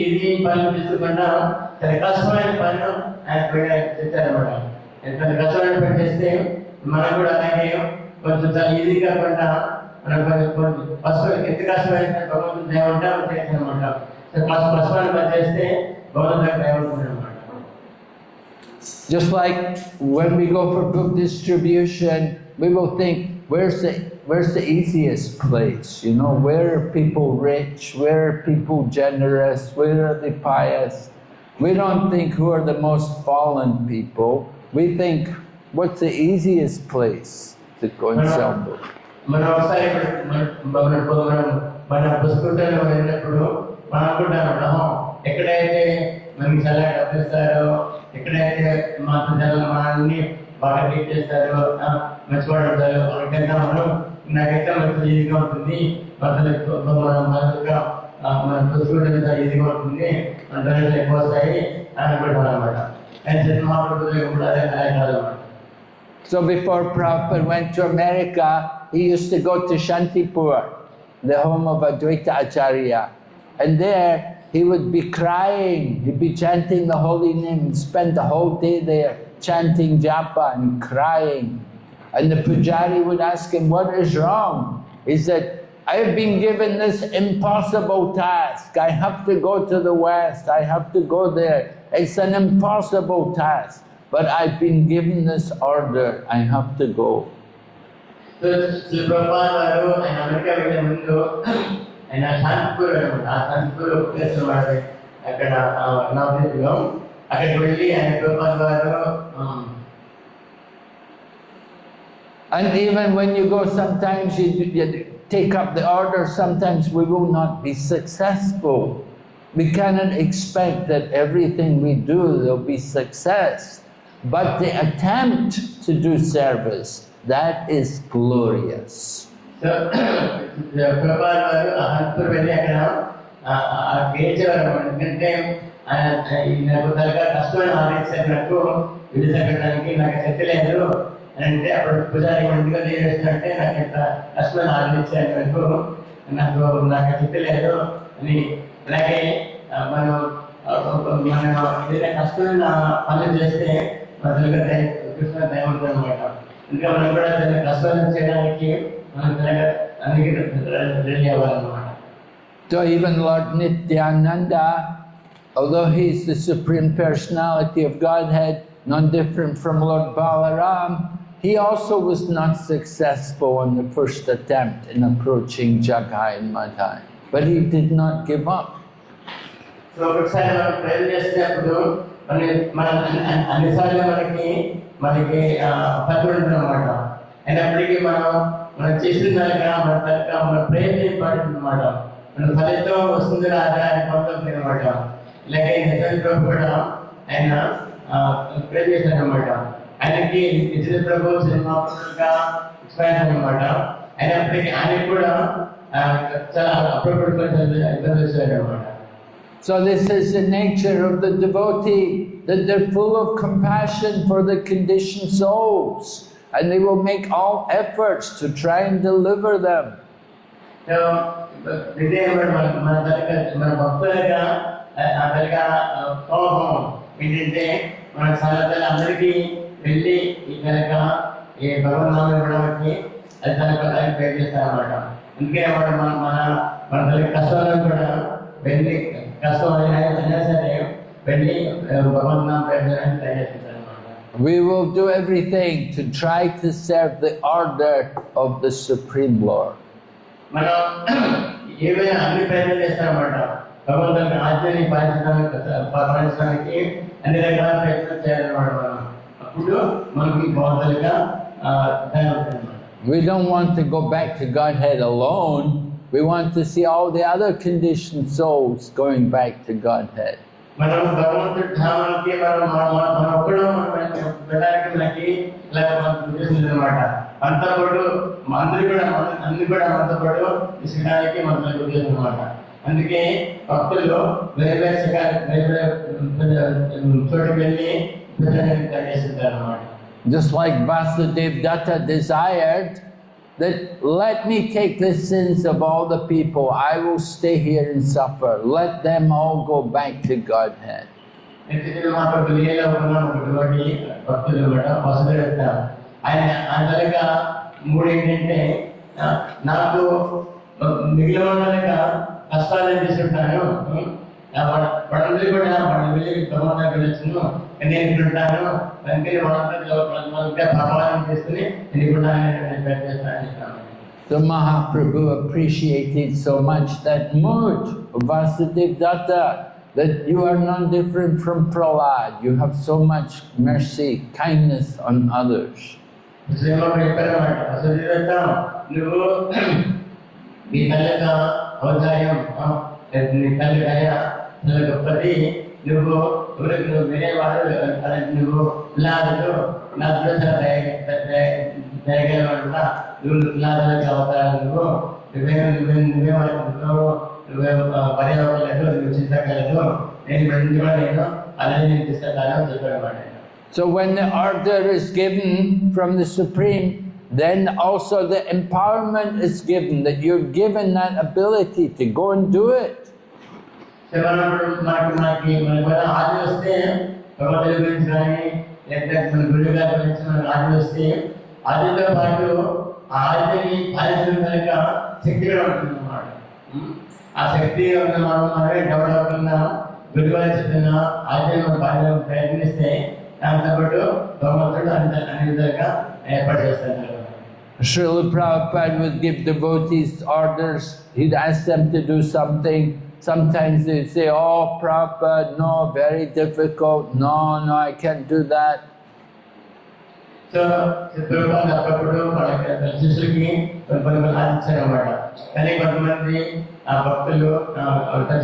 ఈజీ పనులు తీసుకున్నా చాలా కష్టమైన పనులు ఆయన చేశారన్నమాట. ఎంత కష్టమైన పని చేస్తే మనం కూడా అలాగే కొంచెం చాలా ఈజీ కాకుండా మనం కొంచెం ఫస్ట్ ఎంత కష్టమైన భగవంతుడు దేవంటే చేస్తాం అనమాట. కష్టమైన పని చేస్తే భగవంతుడు దేవంటున్నాడు అనమాట. Just like when we go for book distribution, we will think, where's the easiest place? You know, where are people rich? Where are people generous? Where are they pious? We don't think who are the most fallen people. We think, what's the easiest place to go and sell books? మనం ఒకసారి మన పుస్తకాలు వెళ్ళినప్పుడు మనం అనుకుంటాం, ఎక్కడైతే మనకి చాలా డబ్బు ఇస్తారో, ఎక్కడైతే మనల్ని బాగా ట్రీట్ చేస్తారో, మంచి పడతారో అక్కడికైనా మనం నాకైతే మంచి ఈజీగా ఉంటుంది, మన పుస్తకాలు ఈజీగా ఉంటుంది, మన ధరలు ఎక్కువ వస్తాయి అని అనుకుంటాం అనమాట. కానీ మహాప్రభుత్వం కూడా అదే కాదన్నమాట. So before Prabhupada went to America, he used to go to Shantipur, the home of Advaita Acharya. And there he would be crying, he'd be chanting the holy name, spend the whole day there chanting japa and crying. And the pujari would ask him, what is wrong? He said, I have been given this impossible task. I have to go to the West, I have to go there. It's an impossible task. But I've been given this order, I have to go. So, Prabhupada varu ఆయన America వెళ్ళే ముందు ఆయన శాంతిపూర్ అనమాట, ఆ Shantipur place అనమాట, అక్కడ నవదీప్లో అక్కడికి వెళ్ళి ఆయన ప్రభుపాద వారు. And even when you go, sometimes you take up the order, sometimes we will not be successful. We cannot expect that everything we do there'll be success. But the attempt to do service, that is glorious. So, Prabhupada వారు ఆ శాంతిపూర్ వెళ్ళి అక్కడ గేచేవారు. ఎందుకంటే నాకు తగ్గ కష్టమైన ఆలోచించారు, నాకు విధి తగ్గడానికి నాకు శక్తి లేదు అని అంటే అప్పుడు పూజారి ఇంటిగా చేస్తుంటే నాకు ఎంత కష్టమైన ఆలోచించారు, నాకు శక్తి లేదు అని. అలాగే మనం ఏదైనా కష్టమైన పనులు చేస్తే కృష్ణ దయ ఉంటుంది అనమాట. ఇంకా మనం కూడా కష్టాలను చేయడానికి మనం అన్ని రెడీ అవ్వాలన్నమాట. So even Lord Nityananda, although he's the Supreme Personality of Godhead, none different from Lord Balaram, he also was not successful on the first attempt in approaching Jagai and Madhai. But he did not give up. So ఒకసారి మనం ప్రయత్నం చేసేటప్పుడు మన అన్నిసార్లు మనకి ఫలితం ఉంటుంది అన్నమాట. అయినప్పటికీ మనం చేసిన దానిగా మన ప్రయత్నం పడుతుంది అన్నమాట. మన ఫలితం వస్తుంది రాదా అని పొందుతుంది అనమాట. ఇలాగే నిజాన్ని ప్రభు కూడా ఆయన ప్రయత్నం చేశారు అనమాట. ఆయనకి నిజ ప్రభు సినిమాగా ఎక్స్పైర్ అనమాట. అయినప్పటికీ ఆయనకి కూడా చాలా అప్పుడప్పుడు ఇబ్బంది వచ్చారు అనమాట. So this is the nature of the devotee, that they're full of compassion for the conditioned souls, and they will make all efforts to try and deliver them. So, మన భక్తులుగా కోపం ఏంటంటే మన చాలా అందరికీ వెళ్ళి ఈ కనుక ఈ భగవన్నామం ఇవ్వడానికి అది తనకు ప్రయత్నిస్తారన్నమాట. అందుకే మన తల్లి కష్టాలను కూడా వెళ్ళి we will do everything to try to serve the order of the Supreme Lord. We don't want to go back to Godhead alone. We want to see all the other conditioned souls going back to Godhead. మనం భగవంతుడి ధామానికి మన ఒక్కడు మనం వెళ్ళడానికి మనకి ఇలా ఉద్దేశం అనమాట. అంతా కూడా అందరూ కూడా మనతో పాటు తీసుకురావడానికి మనకు ఉద్దేశం అనమాట. అందుకే భక్తులు వేరే చోటుకి వెళ్ళి ప్రజానికి చేస్తుంటారు అన్నమాట. Just like Vasudeva Datta desired that let me take the sins of all the people, I will stay here and suffer. Let them all go back to Godhead. కష్టాలు తీసుకుంటాను, వాళ్ళందరూ కూడా వాళ్ళు వెళ్ళి భగవంతుడికి వెళ్ళొచ్చును, నేను ఇక్కడ ఉంటాను, అందుకని వాళ్ళందరూ ప్రభావం తీసుకుని నేను ఇక్కడ చేస్తాను. So Mahaprabhu appreciated so much that mood of Vasudeva Datta, that you are not different from Prahlad. You have so much mercy, kindness on others. గొప్పది నువ్వు వేరే వాడు నువ్వు నా దయగలవాడుగా నువ్వు అవుతావు, నువ్వే పర్యావరణలేదు, నువ్వు చింతగలదు, నేను అలాగే నేను తీసుకెళ్తాను చెప్పాడు. So when the order is given from the Supreme, then also the empowerment is given, that you're given that ability to go and do it. ఆది వస్తే భగవంతుడి గురించి కానీ లేకపోతే మన గురువు గారి గురించి మనకు ఆది వస్తే ఆదితో పాటు ఆదిని పాలించడం శక్తి కూడా ఉంటుంది అన్నమాట. ఆ శక్తి మనమే డెవలప్ అవుతున్నా, గురువు గారు చెప్తున్నా ఆదిని మనం పాలించడం ప్రయత్నిస్తే దాంతో పాటు భగవంతుడు అన్ని విధాలుగా ఏర్పాటు చేస్తారు. Srila Prabhupada would give devotees orders. He'd ask them to do something. Sometimes they'd say, oh Prabhupada, no, very difficult. No, I can't do that. So, Prabhupada అప్పుడప్పుడు వాళ్ళకి శిష్యులకి కొన్ని ఆశించారన్నమాట. కానీ కొంతమంది భక్తులు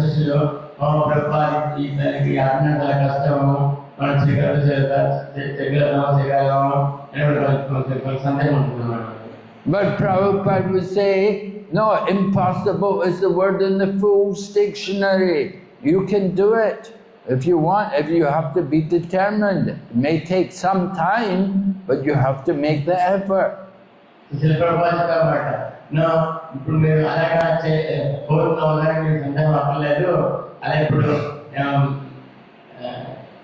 శిష్యులు ప్రభుపాద దానికి ఆజ్ఞ కష్టము, మనం చేయగలము అని సందేహం ఉంటుందన్నమాట. But Prabhupada would say, no, impossible is the word in the Fool's Dictionary. You can do it if you want, if you have to be determined. It may take some time, but you have to make the effort. No, ఇప్పుడు మీరు అలాగా కోరుకోవాలని మీరు సందేహం అవ్వలేదు. అలా ఇప్పుడు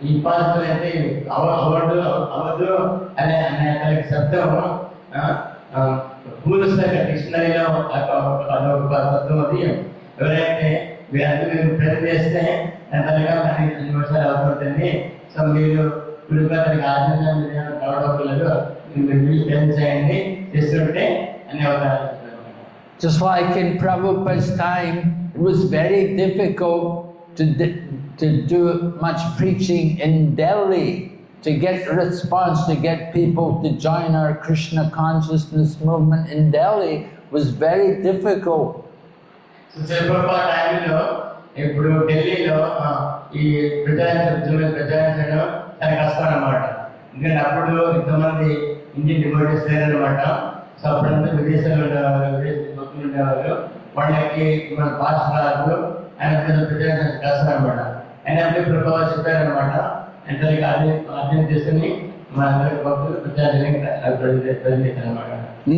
impossible అంటే అవ్వదు అనే శబ్దం డిక్షనరీలో అదొక శబ్దం. అది ఎవరైతే మీరు ప్రయత్నం చేస్తే ఎంతగా 5 నిమిషాలు అవుతుంటుంది. సో మీరు గురువుగా దానికి ఆచరణ కావడం మీరు ప్రయత్నం చేయండి, చేస్తుంటే అన్ని అవుతారు. Just like in Prabhupada's time, it was very difficult to do much preaching in Delhi, to get response, to get people to join our Krishna consciousness movement in Delhi was very difficult. So Prabhupada time-lo, ఇప్పుడు ఢిల్లీలో ఈ ప్రచారించడం చాలా కష్టం అన్నమాట. ఎందుకంటే అప్పుడు ఇంతమంది Indian devotees లేరన్నమాట. So అప్పుడంతా విదేశాలు భక్తులు ఉండేవారు. వాళ్ళకి మన భాష రాదు, ఆయన ప్రచారించడం కష్టం అన్నమాట. ఆయన ప్రభావం చెప్పారన్నమాట. ఎంతకి అర్థం చేసుకుని మన అందరి భక్తులు ప్రచారించారన్నమాట.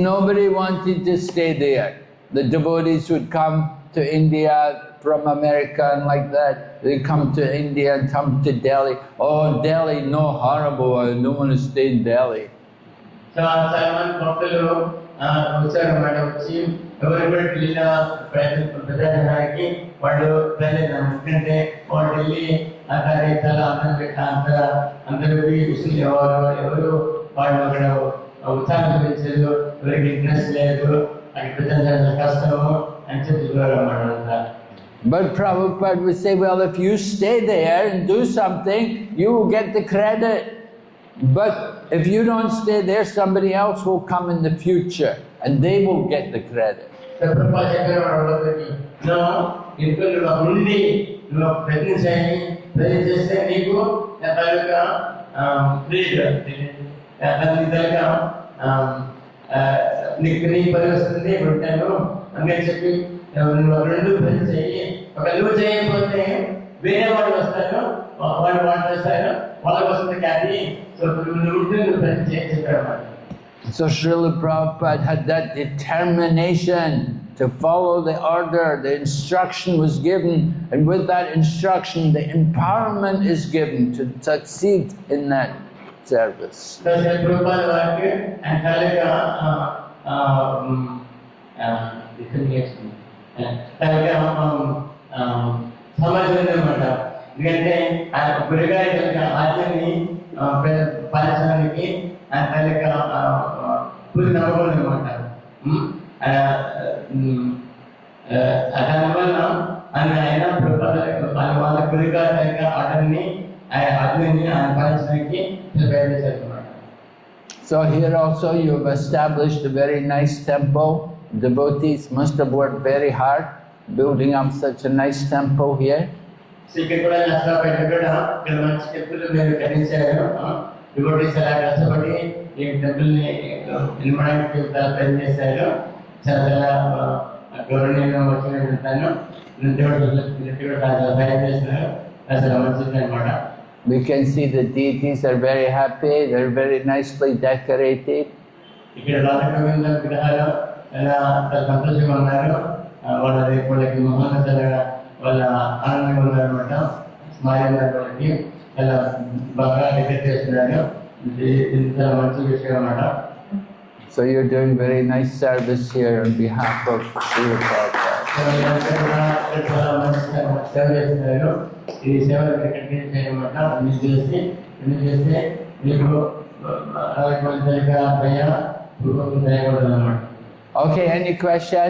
Nobody wanted to stay there. The devotees would come to India from America and like that. They come to India and come to Delhi. Oh, Delhi, no, horrible. I don't want to stay in Delhi. So, Salman భక్తులు వచ్చారన్నమాట. వచ్చి ఎవరెవరు ఢిల్లీలో ప్రచారానికి వాళ్ళు ప్రయత్నించారు. ఎందుకంటే వాళ్ళు ఢిల్లీ అక్కడ చాలా అందరూ విషయం ఎవరు వాళ్ళు అక్కడ ఉత్సాహం చూపించారు, ఎవరికి ఇంట్రెస్ట్ లేదు, అక్కడ ప్రచారం కష్టము అని చెప్తున్నారు అన్నమాట. But Prabhupada would say, well, if you stay there and do something, you will get the credit. But if you don't stay there, somebody else will come in the future. and they will get the credit. ప్రభుత్వ చెప్పిన వాళ్ళకి నువ్వు ఇంట్లో నువ్వు ఉండి నువ్వు ప్రయత్నం చేస్తే నీకు నా తాలూకా నీకు నీ పని వస్తుంది ఉంటాను అని చెప్పి నువ్వు రెండు పని చేయి. ఒక నువ్వు చేయకపోతే వేరే వాళ్ళు వస్తారు, వాళ్ళు చేస్తారు, వాళ్ళకి వస్తుంది కానీ సో నువ్వు పని చేసి చెప్పాడు. So Srila Prabhupada had that determination to follow the order, the instruction was given, and with that instruction the empowerment is given to succeed in that service. So Srila Prabhupada వారికి సమాజం ఉందన్నమాట. ఎందుకంటే ఆ గురుగారి ఆజ్ఞని పాలించడానికి పూర్తి నమ్మకం అనమాట. దానివల్ల ఆయన వాళ్ళ గురుగారి ఆర్డర్ని ఆజ్ఞని ఆయన పాలించడానికి ప్రయత్నించారు అనమాట. So here also you have established a very nice temple. Devotees must have worked very hard building up such a nice temple here. ఇక్కడ కూడా నష్టపడ్డ కూడా ఇక్కడ మంచి టెంపుల్ మీరు కట్టించారు. డివోటీస్ అలా కష్టపడి ఈ టెంపుల్ ని నిర్మాణానికి ప్రయత్నం చేశారు. చాలా చాలా గౌరవనీయంగా వచ్చిన దేవుడు సహాయం చేస్తున్నారు. అసలు మంచిది అనమాట. We can see the deities are very happy, they're very nicely decorated. ఇక్కడ రాధాగోవింద విగ్రహాలు చాలా సంతోషంగా ఉన్నారు. వాళ్ళకి మొహంగా చాలా వాళ్ళ ఆనందంగా ఉన్నారు అనమాట. స్మైల్ వాళ్ళకి చాలా బాగా డెకరేట్ చేస్తున్నారు. ఇది చాలా మంచి విషయం అన్నమాట. So you're doing very nice service here on behalf of Srila Prabhupada. చాలా మంచి సేవ చేస్తున్నారు. ఈ సేవలు కంటిన్యూ చేయమాట. అన్ని చేస్తే మీకు దయకూడదు అన్నమాట. Okay, any question?